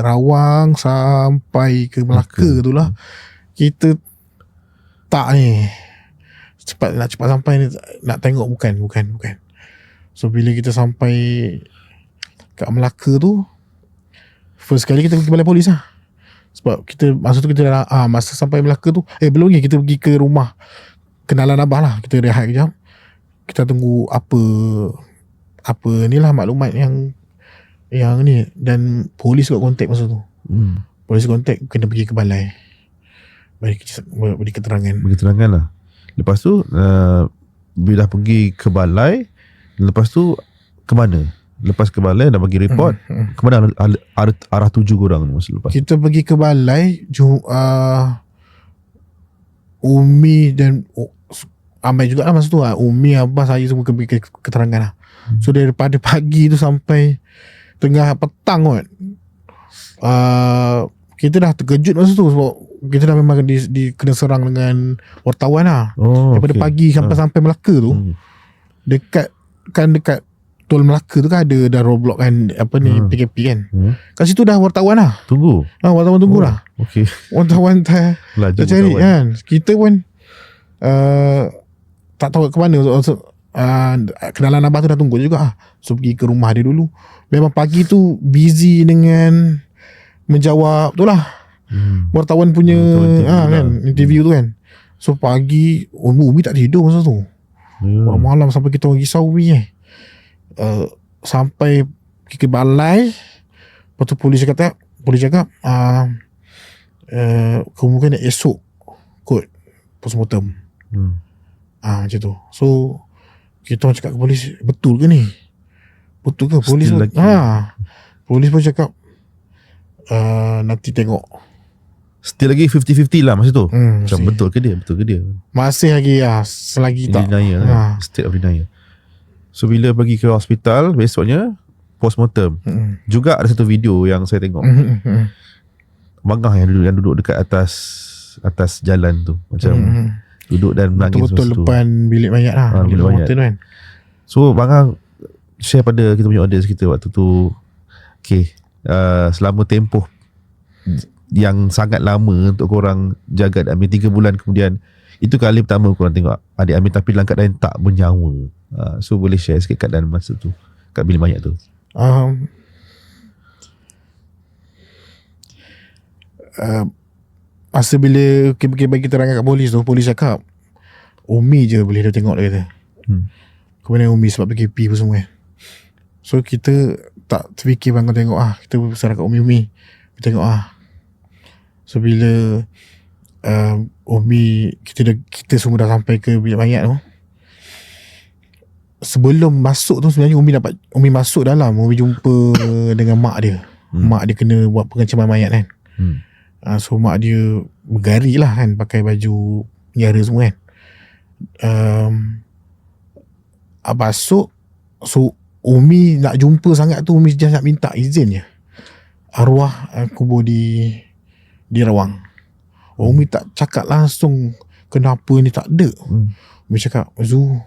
Speaker 1: Rawang sampai ke Melaka tu lah, kita tak ni nak cepat sampai ni, nak tengok bukan. So bila kita sampai kat Melaka tu, first kali kita pergi balai polis lah. Sebab kita masa tu kita masa sampai Melaka tu belum lagi, kita pergi ke rumah kenalan abah lah. Kita rehat kejap, kita tunggu apa ni lah maklumat yang ni. Dan polis kat kontak masa tu. Polis kontak kena pergi ke balai, beri keterangan
Speaker 2: lah. Lepas tu bila pergi ke balai, lepas tu ke mana? Lepas ke balai dah bagi report, ke mana arah tuju korang masa lepas?
Speaker 1: Kita pergi ke balai, Umi dan Amai juga lah masa tu lah. Umi, Abah, saya semua pergi keterangan lah. So daripada pagi tu sampai tengah petang kot, kita dah terkejut masa tu sebab kita dah memang kena serang dengan wartawan lah. Daripada pagi sampai Melaka tu, dekat Tol Melaka tu kan ada dah roadblock kan, apa ni, PKP kan. Kat situ dah wartawan lah tunggu. Wartawan tunggu lah.
Speaker 2: Okay.
Speaker 1: Wartawan tak cari kan. Kita pun tak tahu ke mana. Kenalan abah tu dah tunggu juga lah. So pergi ke rumah dia dulu. Memang pagi tu busy dengan menjawab tu lah, wartawan punya kan, interview tu kan. So pagi Umi tak tidur masa tu. Malam sampai kita orang risau Umi sampai pergi ke balai. Lepas tu polis cakap kemungkinan esok kot postmortem. Macam tu. So kita orang cakap ke polis, betul ke ni? Betul ke? Polis pun, polis pun cakap nanti tengok.
Speaker 2: Still lagi 50-50 lah masa tu. Macam betul ke dia?
Speaker 1: Masih lagi selagi tak
Speaker 2: denial, state of denial. So bila pergi ke hospital, besoknya postmortem. Juga ada satu video yang saya tengok. Bangah yang duduk dekat atas jalan tu, macam duduk dan menangis
Speaker 1: betul-betul depan bilik mayat lah, bilik mayat kan.
Speaker 2: So Bangah share pada kita punya audience kita waktu tu. Okay, selama tempoh yang sangat lama untuk korang jaga, ambil 3 bulan kemudian Itu kali pertama korang tengok adik Amin tapi dalam keadaan tak bernyawa. So boleh share sikit keadaan masa tu kat bilik mayat tu.
Speaker 1: Masa bila bagi keterangan kat polis tu, polis cakap Umi je boleh dia tengok, dia kata. Kemudian Umi sebab PKP pun semua. So kita tak terfikir bang tengok kita bersara kat Umi tengok So bila Umi kita semua dah sampai ke bilik mayat tu, sebelum masuk tu sebenarnya Umi masuk dalam, Umi jumpa dengan mak dia. Mak dia kena buat pengencaman mayat kan. So mak dia bergari lah kan, pakai baju penjara semua kan. Masuk, so Umi nak jumpa sangat tu, Umi just nak minta izin je arwah kubur di Rawang. Umi tak cakap langsung kenapa ni, tak ada. Umi cakap, Zu,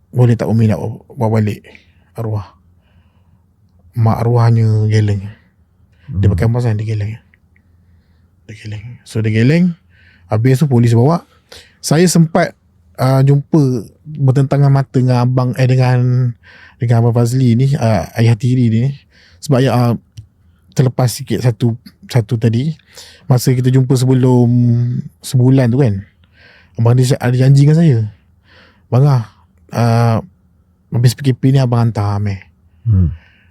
Speaker 1: boleh tak Umi nak bawa balik arwah? Mak arwahnya geleng. Dia pakai emas kan, dia geleng. So dia geleng. Habis tu polis bawa. Saya sempat jumpa bertentangan mata dengan abang dengan Abang Fazli ni, ayah tiri ni. Sebab terlepas sikit satu tadi, masa kita jumpa sebelum sebulan tu kan, abang dia ada janji dengan saya, bang habis PKP ni abang hantar Amir.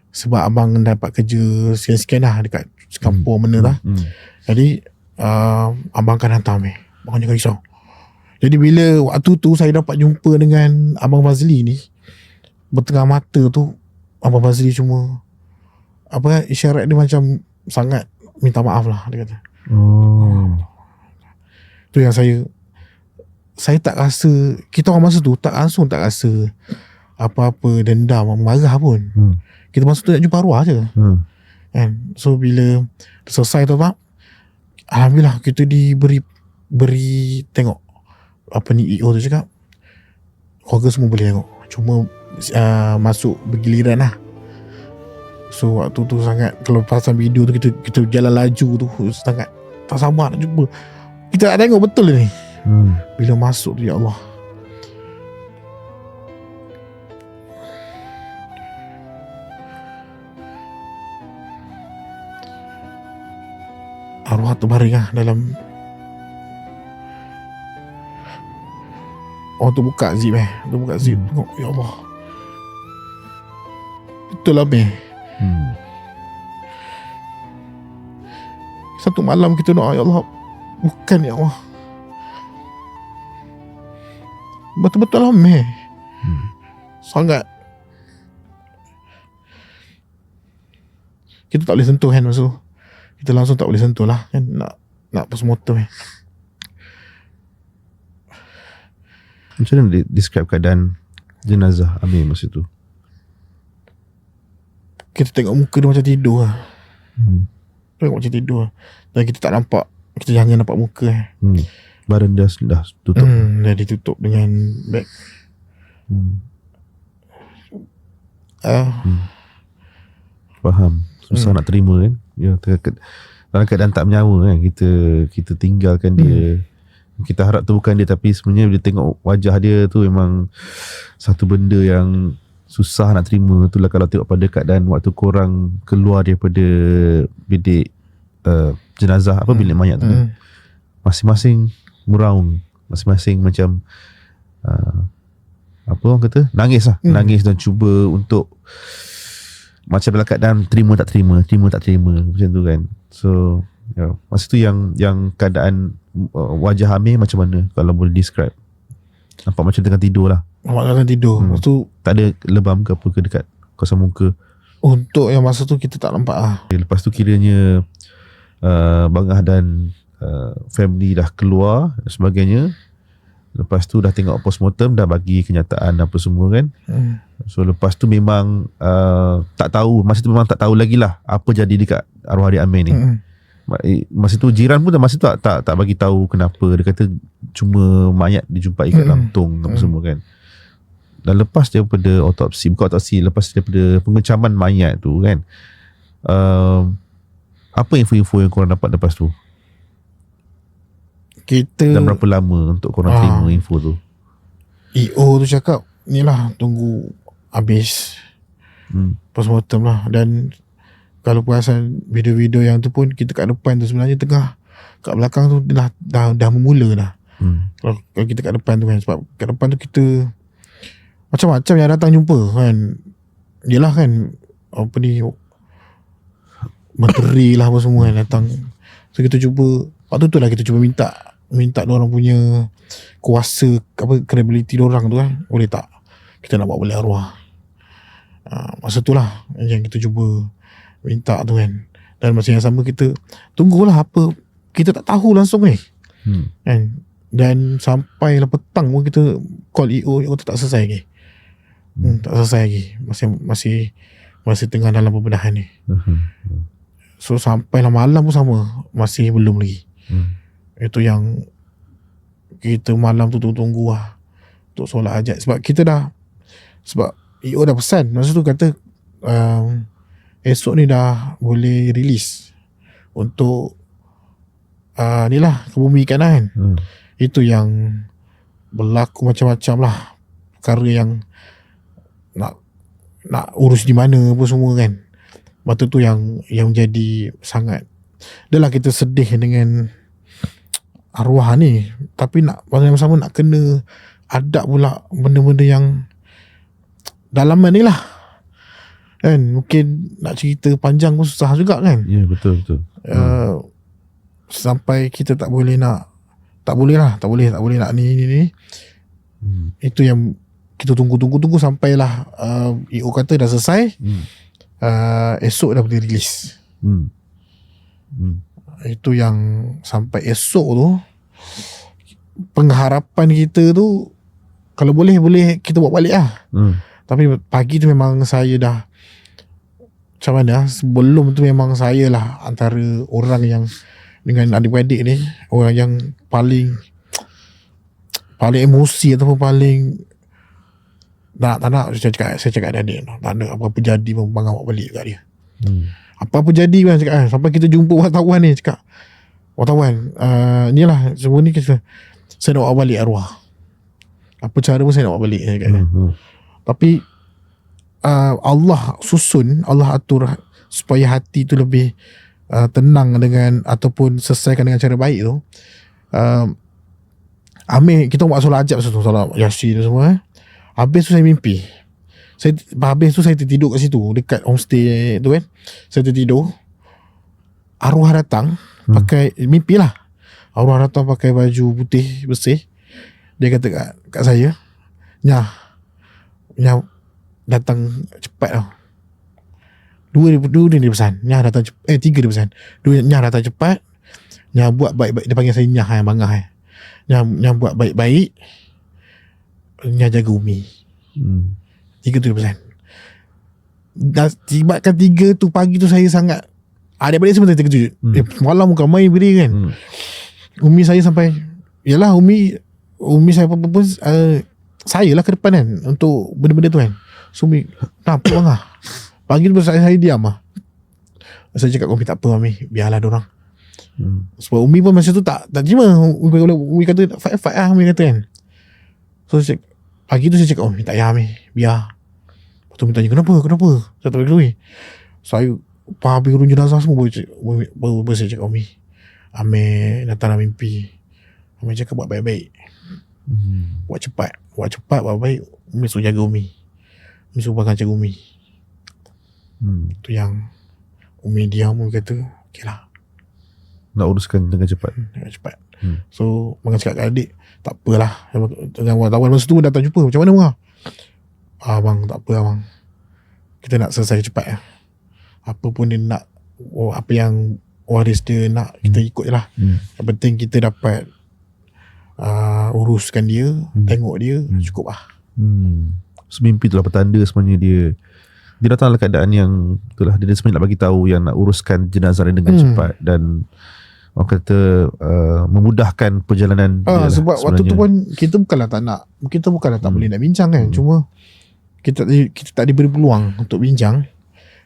Speaker 1: Sebab abang dapat kerja sekian-sekian lah dekat kampung mana lah. Jadi abang akan hantar Amir, abang jangan risau. Jadi bila waktu tu saya dapat jumpa dengan Abang Fazli ni, bertengah mata tu Abang Fazli cuma isyarat dia macam sangat minta maaf lah, dia kata. Tu yang saya tak rasa, kita orang masa tu tak rasa apa-apa dendam, marah pun. Kita masa tu nak jumpa arwah je kan. So bila selesai tu Pak, alhamdulillah kita diberi tengok apa ni, EO tu cakap keluarga semua boleh tengok, cuma masuk bergiliran lah. So waktu tu sangat, kalau pasang video tu kita jalan laju tu, sangat tak sabar nak jumpa. Kita nak tengok betul ni. Bila masuk tu, ya Allah, arwah terbaring lah dalam. Tu buka zip tengok, ya Allah, betul lah satu malam kita doa, ya Allah, bukan, ya Allah, betul-betul lah sangat. Kita tak boleh sentuh kan masa tu. Kita langsung tak boleh sentuh lah kan, nak postmortem
Speaker 2: Macam mana describe keadaan jenazah Amir masa tu?
Speaker 1: Kita tengok muka dia macam tidur lah. Tengok macam tidur lah. Dan kita tak nampak, kita jangan nampak muka
Speaker 2: Badan dia dah tutup.
Speaker 1: Dah ditutup dengan beg.
Speaker 2: Faham. Susah nak terima kan. Ya, dalam keadaan tak menyawa kan, kita tinggalkan dia. Kita harap tu bukan dia, tapi sebenarnya bila tengok wajah dia tu memang satu benda yang susah nak terima. Itulah kalau tengok pada keadaan waktu korang keluar daripada bilik jenazah, bilik mayat tu, masing-masing meraung, masing-masing macam apa orang kata, nangis lah. Nangis dan cuba untuk macam dalam keadaan terima tak terima macam tu kan. So masa tu yang keadaan wajah Amir macam mana kalau boleh describe? Nampak macam tengah tidur lah.
Speaker 1: Nampak tengah tidur. Lepas tu
Speaker 2: tak ada lebam ke apa ke dekat kawasan muka?
Speaker 1: Untuk yang masa tu kita tak nampak lah.
Speaker 2: Lepas tu kiranya Bangah dan family dah keluar dan sebagainya. Lepas tu dah tengok postmortem, dah bagi kenyataan apa semua kan. So lepas tu memang tak tahu, masa tu memang tak tahu lagi lah apa jadi dekat arwah adik Amir ni. Masa tu jiran pun masa tu tak bagi tahu kenapa. Dia kata cuma mayat dijumpai kat lantung apa semua kan. Dan lepas daripada otopsi, bukan otopsi, lepas daripada pengecaman mayat tu kan, apa info-info yang korang dapat lepas tu?
Speaker 1: kita
Speaker 2: Dan berapa lama untuk korang terima info tu?
Speaker 1: EO tu cakap ni lah, tunggu habis postmortem lah. Dan kalau perasan video-video yang tu pun, kita kat depan tu sebenarnya tengah, kat belakang tu dah memula dah. Kalau kita kat depan tu kan, sebab kat depan tu kita macam-macam yang datang jumpa kan. Yelah kan, apa ni, menteri lah apa semua kan datang. So kita cuba, waktu tu lah kita cuba minta diorang punya kuasa, apa, credibility diorang tu kan, boleh tak kita nak bawa balik arwah. Masa tu lah yang kita cuba minta tu kan. Dan masa yang sama kita tunggulah apa, kita tak tahu langsung ni kan. Dan sampai lah petang pun kita call EO tu tak selesai lagi. Tak selesai lagi, masih tengah dalam pembedahan ni. So sampailah malam pun sama, masih belum lagi. Itu yang kita malam tu tunggu lah untuk solat hajat. Sebab EO dah pesan masa tu, kata esok ni dah boleh release untuk ni lah, kebumikan kan. Itu yang berlaku macam-macam lah perkara yang nak urus di mana apa semua kan. Waktu tu yang jadi sangat, dah lah kita sedih dengan arwah ni, tapi nak pada yang sama nak kena adab pula benda-benda yang dalaman ni lah kan. Mungkin nak cerita panjang pun susah juga kan.
Speaker 2: Ya, betul.
Speaker 1: Sampai kita tak boleh nak ni. Itu yang kita tunggu sampailah EO kata dah selesai. Esok dah boleh release. Itu yang sampai esok tu, pengharapan kita tu kalau boleh kita buat balik lah. Tapi pagi tu memang saya dah, macam mana, sebelum tu memang saya lah antara orang yang dengan adik-adik ni, orang yang paling emosi ataupun paling tak nak saya cakap dengan adik, tak ada apa-apa jadi pun bang awak balik kat dia. Apa-apa jadi kan cakap, sampai kita jumpa wartawan ni, cakap wartawan, ni lah semua ni saya nak bawa balik arwah, apa cara pun saya nak bawa balik cakap dia. Tapi Allah susun, Allah atur supaya hati tu lebih tenang dengan, ataupun selesaikan dengan cara baik tu. Amir, kita buat solat hajat masa tu, solat Yasin tu semua. Habis tu saya mimpi. Habis tu saya tertidur kat situ, dekat homestay tu kan. Saya tertidur, arwah datang pakai, mimpi lah, arwah datang pakai baju putih bersih. Dia kata kat saya, Nyah datang cepat tau. Dua dia pesan, Nyah datang cepat. Tiga dia pesan. Nyah datang cepat, Nyah buat baik-baik. Dia panggil saya Nyah yang bangga. Nyah buat baik-baik, Nyah jaga Umi. Tiga tu dia pesan. Tibakan tiga tu pagi tu saya sangat, adik-adik sebenarnya terkejut. Malam bukan main beri kan. Umi saya sampai, yalah Umi saya pun saya lah ke depan kan untuk benda-benda tu kan. So Umi, kenapa bang lah? Pagi tu saya diam lah. Saya cakap Umi tak apa Umi, biarlah dorang. Sebab Umi pun masa tu tak terima. Umi kata fight lah, Umi kata kan. So pagi tu saya cakap Umi tak payah Umi, biar. Lepas tu Umi tanya kenapa? Saya tak boleh. Saya habis urun jenazah semua baru saya cakap Umi, Amir datang dalam mimpi. Amir cakap buat baik-baik, buat cepat, buat baik. Umi suruh jaga Umi, Umi suruh pegang jaga Umi. Tu yang Umi diam, Umi kata okey lah,
Speaker 2: nak uruskan dengan cepat.
Speaker 1: So Bang cakap kat adik, tak apalah, dengan wartawan masa tu datang jumpa, macam mana bang? Bang tak apa bang, kita nak selesai cepat lah. Apa pun dia nak, apa yang waris dia nak, kita ikut je lah. Yang penting kita dapat uruskan dia, tengok dia, cukup lah.
Speaker 2: So, mimpi tu lah petanda sebenarnya dia datang dalam keadaan yang itulah, dia sebenarnya nak bagi tahu yang nak uruskan jenazah dia dengan cepat dan orang kata memudahkan perjalanan dia
Speaker 1: sebab
Speaker 2: lah,
Speaker 1: waktu tu pun kita bukanlah tak boleh nak bincang kan. Cuma kita tak diberi peluang untuk bincang.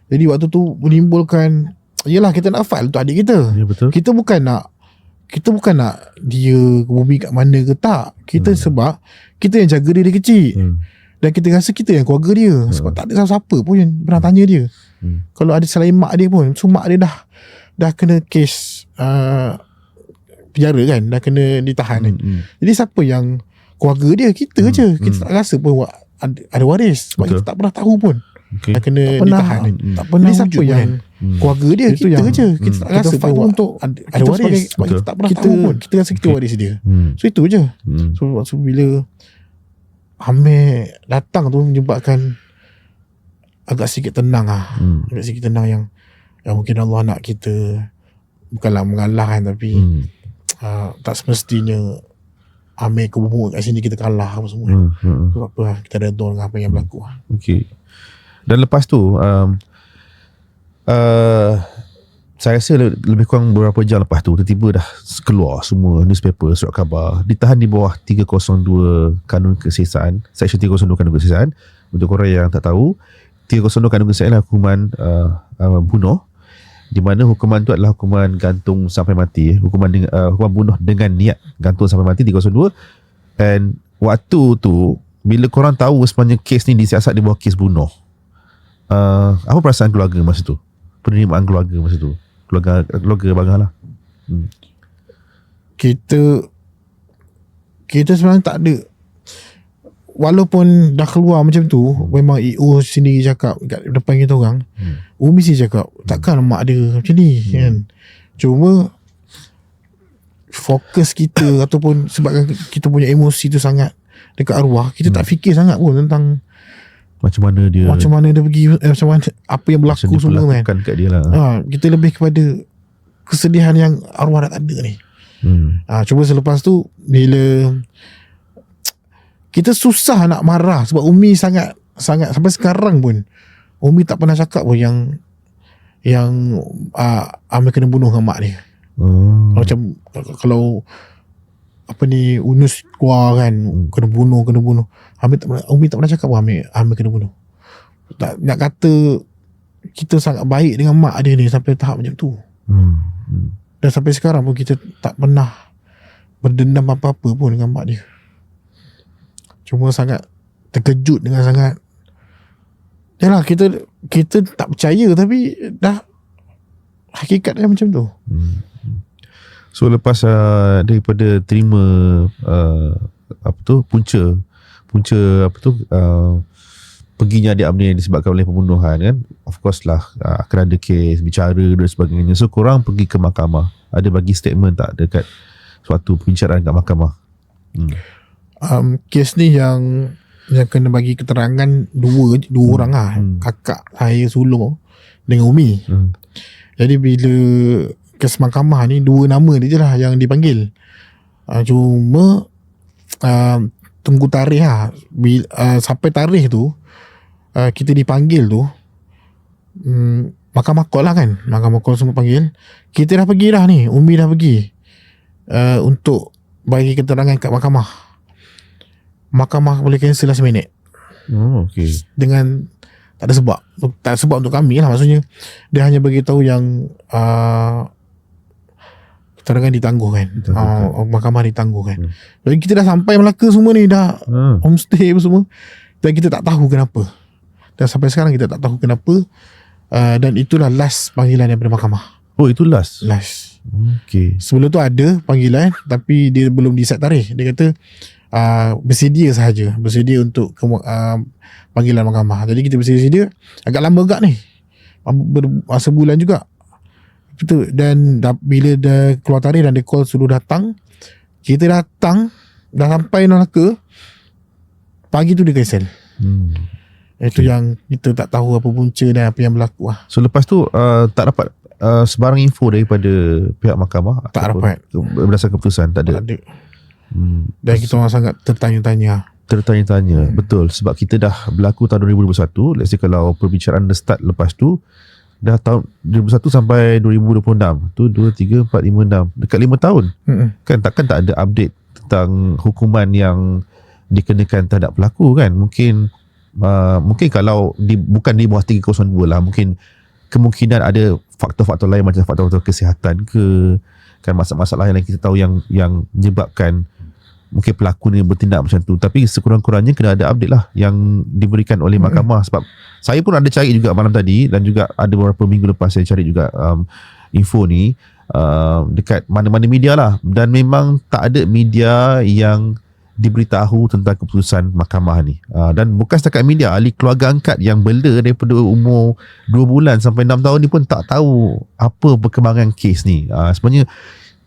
Speaker 1: Jadi waktu tu menimbulkan, yelah kita nak file untuk adik kita.
Speaker 2: Ya, betul.
Speaker 1: Kita bukan nak kita bukan nak dia bumi kat mana ke tak. Kita sebab kita yang jaga dia dari kecil. Dan kita rasa kita yang keluarga dia. Sebab tak ada siapa pun yang pernah tanya dia. Kalau ada selain mak dia pun. So mak dia dah kena kes penjara kan, dah kena ditahan kan. Jadi siapa yang keluarga dia? Kita je. Kita tak rasa pun ada waris. Sebab kita tak pernah tahu pun. Dah kena ditahan kan. Tak pernah. Jadi siapa yang keluarga dia? Kita je. Kita tak rasa pun untuk ada waris. Sebab kita tak pernah tahu pun. Kita rasa kita waris dia. So itu je. So bila Amir datang tu menyebabkan agak sikit tenang agak sikit tenang yang mungkin Allah nak kita bukanlah mengalah kan, tapi tak semestinya Amir kebumuk kat sini kita kalah apa semua. Sebab apa kita redha dengan apa yang berlaku.
Speaker 2: Okay. Dan lepas tu saya rasa lebih kurang beberapa jam lepas tu tiba-tiba dah keluar semua newspaper, surat khabar, ditahan di bawah 302 Kanun Kesihatan, Section 302 Kanun Kesihatan. Untuk korang yang tak tahu, 302 Kanun Kesihatan adalah hukuman bunuh, di mana hukuman tu adalah hukuman gantung sampai mati, hukuman bunuh dengan niat gantung sampai mati, 302. And waktu tu bila korang tahu sebenarnya kes ni disiasat di bawah kes bunuh, apa perasaan keluarga masa tu? Penerimaan keluarga masa tu? Keluarga Bangah lah. Kita
Speaker 1: sebenarnya tak ada, walaupun dah keluar macam tu, memang EO sendiri cakap kat depan kita orang, Umi mesti cakap takkan mak dia macam ni kan. Cuma fokus kita ataupun sebabkan kita punya emosi tu sangat dekat arwah, kita tak fikir sangat pun tentang macam mana dia pergi, macam mana apa yang berlaku semua kan
Speaker 2: kat dia lah.
Speaker 1: Kita lebih kepada kesedihan yang arwah dah tak ada ni. Cuma selepas tu bila kita susah nak marah sebab Umi sangat sampai sekarang pun Umi tak pernah cakap pun yang Amir kena bunuh dengan mak dia. Macam kalau apa ni Unus keluar kan, kena bunuh Umi tak pernah cakap pun Amir kena bunuh. Tak nak kata kita sangat baik dengan mak dia ni sampai tahap macam tu. Dan sampai sekarang pun kita tak pernah berdendam apa-apa pun dengan mak dia. Cuma sangat terkejut dengan sangat, yalah kita tak percaya, tapi dah hakikatnya macam tu.
Speaker 2: So lepas daripada terima punca perginya adik Amir disebabkan oleh pembunuhan kan, of course lah akan ada kes bicara dan sebagainya. So korang pergi ke mahkamah, ada bagi statement tak dekat suatu pembicaraan kat mahkamah?
Speaker 1: Kes ni yang kena bagi keterangan dua orang lah, kakak saya sulung dengan Umi. Jadi bila kes mahkamah ni, dua nama dia je lah yang dipanggil. Cuma tunggu tarikh lah. Sampai tarikh tu kita dipanggil tu, mahkamah kol lah kan, mahkamah kol semua panggil. Kita dah pergi dah ni, Umi dah pergi untuk bagi keterangan kat mahkamah. Mahkamah boleh cancel last minute.
Speaker 2: Okay.
Speaker 1: Dengan tak ada sebab untuk kami lah. Maksudnya dia hanya beritahu yang keterangan ditangguhkan. Mahkamah ditangguhkan. Dan kita dah sampai Melaka semua ni, dah homestay semua, dan kita tak tahu kenapa. Dan sampai sekarang kita tak tahu kenapa. Dan itulah last panggilan daripada mahkamah.
Speaker 2: Oh, itu last. Okay.
Speaker 1: Sebelum tu ada panggilan, tapi dia belum di set tarikh. Dia kata bersedia untuk panggilan mahkamah. Jadi kita bersedia. Agak lama agak ni, sebulan juga. Betul. Dan bila dah keluar tarikh dan dia call suruh datang, kita datang, dah sampai Melaka, pagi tu dia cancel. Itu yang kita tak tahu apa punca dan apa yang berlaku lah.
Speaker 2: So lepas tu tak dapat sebarang info daripada pihak mahkamah?
Speaker 1: Tak dapat.
Speaker 2: Berdasarkan keputusan tak ada.
Speaker 1: Dan kita orang sangat tertanya-tanya.
Speaker 2: Betul, sebab kita dah berlaku tahun 2021. Let's say kalau perbicaraan the start lepas tu dah tahun 2021 sampai 2026 tu 2, 3, 4, 5, 6 dekat 5 tahun. Kan takkan tak ada update tentang hukuman yang dikenakan terhadap pelaku kan. Mungkin kalau bukan di bawah 302 lah, mungkin kemungkinan ada faktor-faktor lain macam faktor-faktor kesihatan ke, kan masalah-masalah yang kita tahu yang menyebabkan mungkin pelakon ni bertindak macam tu. Tapi sekurang-kurangnya kena ada update lah yang diberikan oleh mahkamah. Sebab saya pun ada cari juga malam tadi, dan juga ada beberapa minggu lepas saya cari juga info ni dekat mana-mana media lah, dan memang tak ada media yang diberitahu tentang keputusan mahkamah ni. Dan bukan setakat media, ahli keluarga angkat yang bela daripada umur 2 bulan sampai 6 tahun ni pun tak tahu apa perkembangan kes ni. Sebenarnya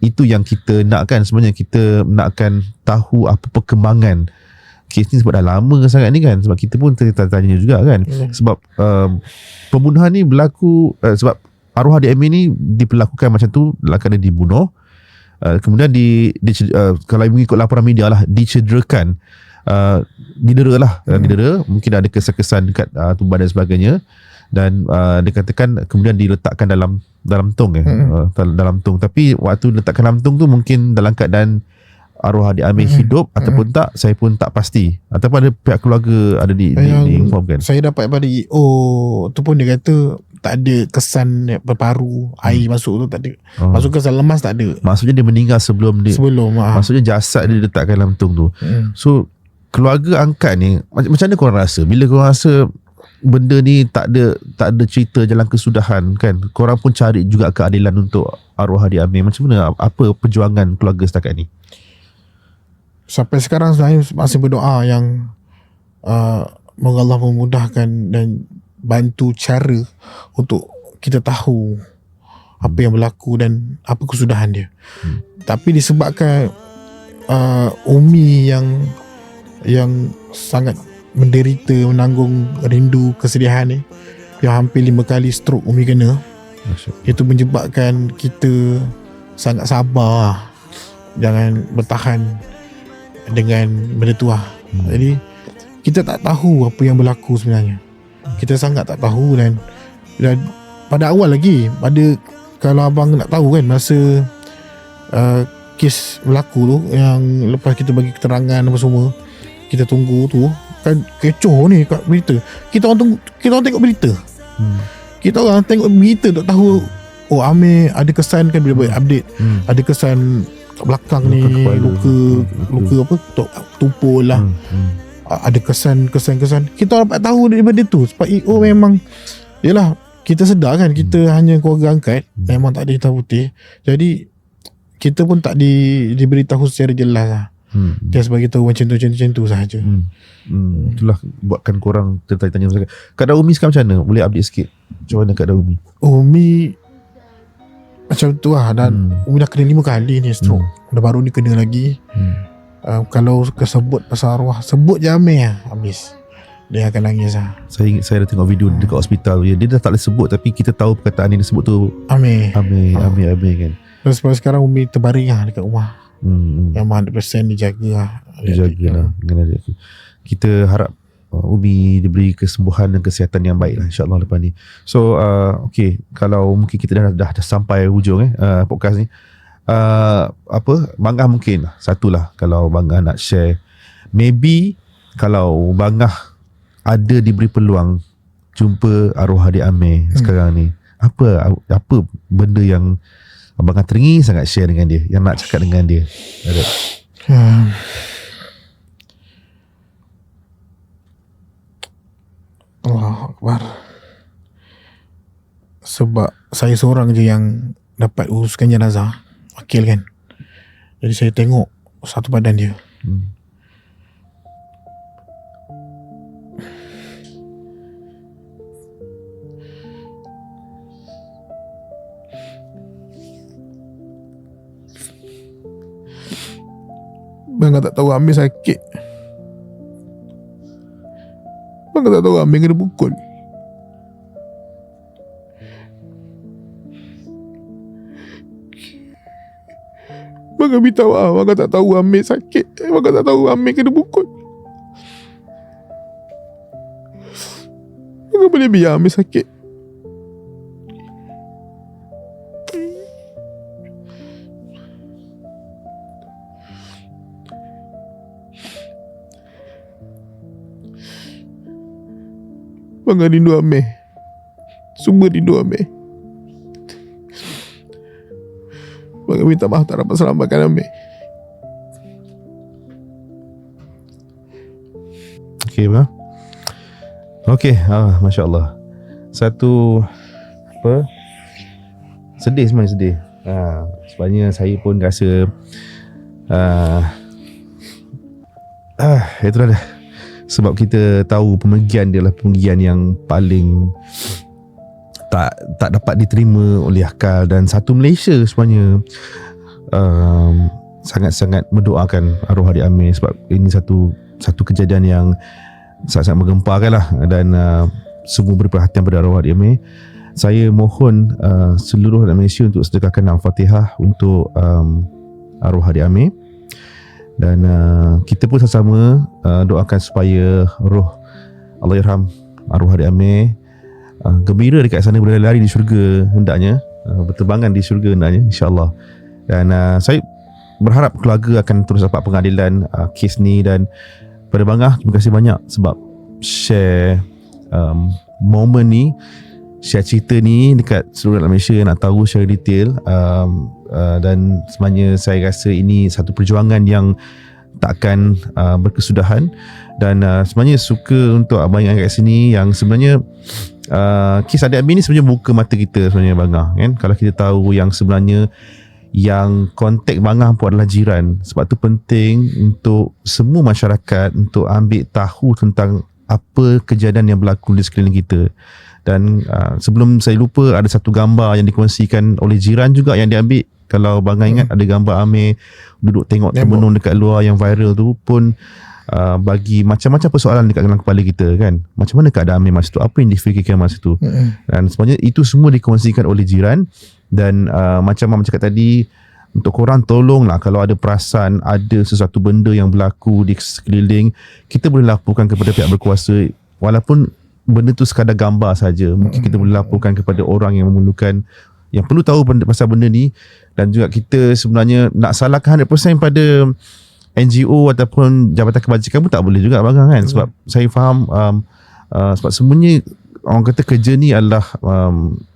Speaker 2: itu yang kita nakkan. Sebenarnya kita nakkan tahu apa perkembangan kes ni, sebab dah lama sangat ni kan. Sebab kita pun tanya juga kan. Sebab pembunuhan ni berlaku sebab arwah adik Amir ni diperlakukan macam tu dalam keadaan dibunuh. Kemudian kalau mengikut laporan media lah, dicederakan, didera lah, didera, mungkin ada kesan-kesan dekat tubuh dan sebagainya, dan dikatakan kemudian diletakkan dalam tong dalam tong. Tapi waktu letakkan dalam tong tu mungkin dalam keadaan arwah adik Amir hidup ataupun tak, saya pun tak pasti, ataupun ada pihak keluarga ada diinformkan.
Speaker 1: Saya dapat pada EO tu pun dia kata tak ada kesan berparu, air masuk tu tak ada. Masuk kesan lemas tak ada.
Speaker 2: Maksudnya dia meninggal sebelum maksudnya jasad dia diletakkan dalam tong tu. So keluarga angkat ni macam mana korang rasa bila korang rasa benda ni tak ada cerita jalan kesudahan kan? Korang pun cari juga keadilan untuk arwah adik Amir. Macam mana, apa perjuangan keluarga setakat ni?
Speaker 1: Sampai sekarang saya masih berdoa yang moga Allah memudahkan dan bantu cara untuk kita tahu apa yang berlaku dan apa kesudahan dia. Tapi disebabkan Umi yang sangat menderita, menanggung rindu kesedihan ni, yang hampir 5 kali stroke Umi kena, itu menyebabkan kita sangat sabar, jangan bertahan dengan benda tu lah. Jadi kita tak tahu apa yang berlaku sebenarnya. Kita sangat tak tahu, dan pada awal lagi, kalau abang nak tahu kan, masa kes berlaku tu, yang lepas kita bagi keterangan apa semua, kita tunggu tu kan, kecoh ni kat berita. Kita orang tengok berita. Kita orang tengok berita tak tahu, oh Amir ada kesan kan, bila buat update ada kesan kat belakang ni, luka apa, tumpul lah. Ada kesan. Kita dapat tahu daripada tu. Sebab EO memang, yelah, kita sedar kan, kita hanya keluarga angkat, memang tak ada hitam putih. Jadi kita pun tak diberitahu secara jelas lah. Just bagi tahu macam tu sahaja.
Speaker 2: Itulah buatkan korang tertanya-tanya sangat. Keadaan Umi sekarang macam mana? Boleh update sikit macam mana keadaan Umi?
Speaker 1: Umi macam tu lah. Dan Umi dah kena 5 kali ni stroke. Dah baru ni kena lagi. Kalau kesebut pasal arwah, sebut je Amir lah, habis dia akan nangis lah.
Speaker 2: Saya dah tengok video dekat hospital dia dah tak boleh sebut, tapi kita tahu perkataan yang dia sebut tu Amir kan.
Speaker 1: Terus sekarang Umi terbaring lah dekat rumah. Yang 100% dijaga lah.
Speaker 2: Kita harap Umi diberi kesembuhan dan kesihatan yang baik lah, insyaAllah lepas ni. So okay, kalau mungkin kita dah sampai hujung podcast ni, Bangah mungkin satulah, kalau Bangah nak share, maybe kalau Bangah ada diberi peluang jumpa arwah adik Amir sekarang ni, apa benda yang Bangah teringin sangat share dengan dia, yang nak cakap dengan dia?
Speaker 1: Allahu Akbar. Sebab saya seorang je yang dapat uruskan jenazah, wakil kan. Jadi saya tengok satu badan dia. Bangga tak tahu Amir sakit. Bangga tak tahu Amir kena pukul. Bangga beritahu Bangga tak tahu Amir sakit. Bangga tak tahu Amir kena pukul. Bangga boleh biar Amir sakit. Bangga rindu Amir. Semua rindu Amir. Bangga minta maaf tak dapat selamatkan Amir.
Speaker 2: Okay bang. Okay, Masya Allah. Satu sedih, sebenarnya sedih. Sebenarnya saya pun rasa itulah dah. Sebab kita tahu pemergian dia adalah pemergian yang paling tak dapat diterima oleh akal, dan satu Malaysia sebenarnya sangat-sangat mendoakan arwah adik Amir, sebab ini satu kejadian yang sangat-sangat menggemparkan lah, dan semua beri perhatian pada arwah adik Amir. Saya mohon seluruh rakyat Malaysia untuk sedekahkan Al-Fatihah untuk arwah adik Amir, dan kita pun sama-sama doakan supaya roh Allahyarham arwah adik Amir gembira dekat sana, berlari di syurga hendaknya, berterbangan di syurga hendaknya, insyaAllah. Dan saya berharap keluarga akan terus dapat pengadilan kes ni. Dan pada Bangah, terima kasih banyak sebab share moment ni, share cerita ni dekat seluruh rakyat Malaysia nak tahu secara detail. Dan sebenarnya saya rasa ini satu perjuangan yang takkan berkesudahan. Dan sebenarnya suka untuk abang yang kat sini, yang sebenarnya kes adik Amir ni sebenarnya buka mata kita sebenarnya Bangah kan. Kalau kita tahu yang sebenarnya yang kontak Bangah pun adalah jiran. Sebab tu penting untuk semua masyarakat untuk ambil tahu tentang apa kejadian yang berlaku di sekeliling kita. Dan sebelum saya lupa, ada satu gambar yang dikongsikan oleh jiran juga yang diambil. Kalau Bangah ingat, ada gambar Amir duduk tengok termenung dekat luar yang viral tu pun bagi macam-macam persoalan dekat dalam kepala kita kan. Macam mana keadaan Amir masa tu, apa yang difikirkan masa tu. Dan sebenarnya itu semua dikongsikan oleh jiran. Dan macam Mama cakap tadi, untuk korang tolonglah kalau ada perasan ada sesuatu benda yang berlaku di sekeliling, kita boleh laporkan kepada pihak berkuasa. Walaupun benda tu sekadar gambar saja, mungkin kita boleh laporkan kepada orang yang memerlukan, yang perlu tahu pasal benda ni. Dan juga kita sebenarnya nak salahkan 100% pada NGO ataupun Jabatan Kebajikan pun tak boleh juga Bangah kan. Sebab saya faham sebab semuanya orang kata kerja ni adalah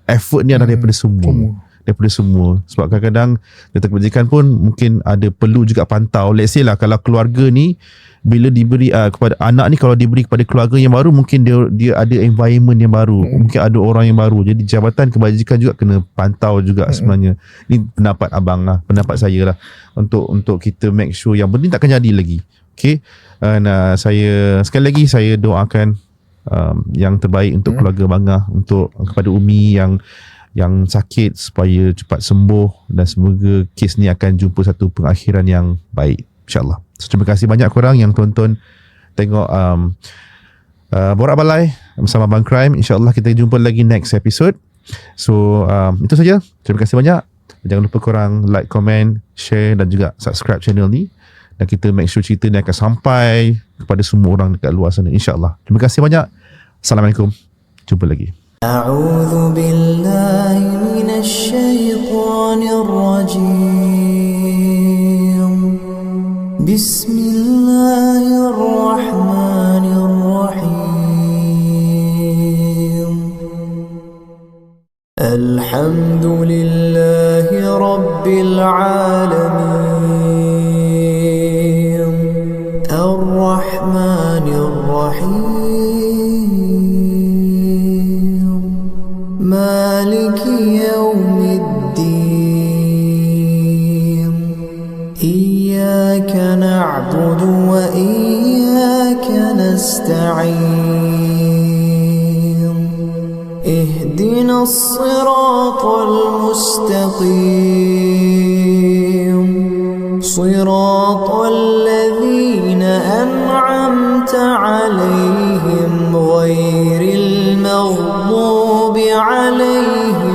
Speaker 2: effort ni adalah daripada semua. Daripada semua. Sebab kadang-kadang Jabatan Kebajikan pun mungkin ada perlu juga pantau. Let's say lah kalau keluarga ni bila diberi kepada anak ni, kalau diberi kepada keluarga yang baru, mungkin dia ada environment yang baru, mungkin ada orang yang baru. Jadi Jabatan Kebajikan juga kena pantau juga sebenarnya. Ini pendapat abang lah, pendapat saya lah, untuk kita make sure yang benda ni takkan jadi lagi. Okay. Saya sekali lagi saya doakan yang terbaik untuk keluarga Bangah, untuk kepada Umi yang sakit supaya cepat sembuh, dan semoga kes ni akan jumpa satu pengakhiran yang baik, insyaAllah. So, terima kasih banyak korang yang tonton tengok Borak Balai bersama Abang Crime. InsyaAllah kita jumpa lagi next episode. So itu saja. Terima kasih banyak. Jangan lupa korang like, comment, share dan juga subscribe channel ni. Dan kita make sure cerita ni akan sampai kepada semua orang dekat luar sana, insyaAllah. Terima kasih banyak. Assalamualaikum. Jumpa lagi.
Speaker 4: أعوذ بالله من الشيطان الرجيم بسم الله الرحمن الرحيم الحمد لله رب العالمين الرحمن الرحيم مالك يوم الدين إياك نعبد وإياك نستعين اهدنا الصراط المستقيم صراط الذين أنعمت عليهم غير المغضوب عليهم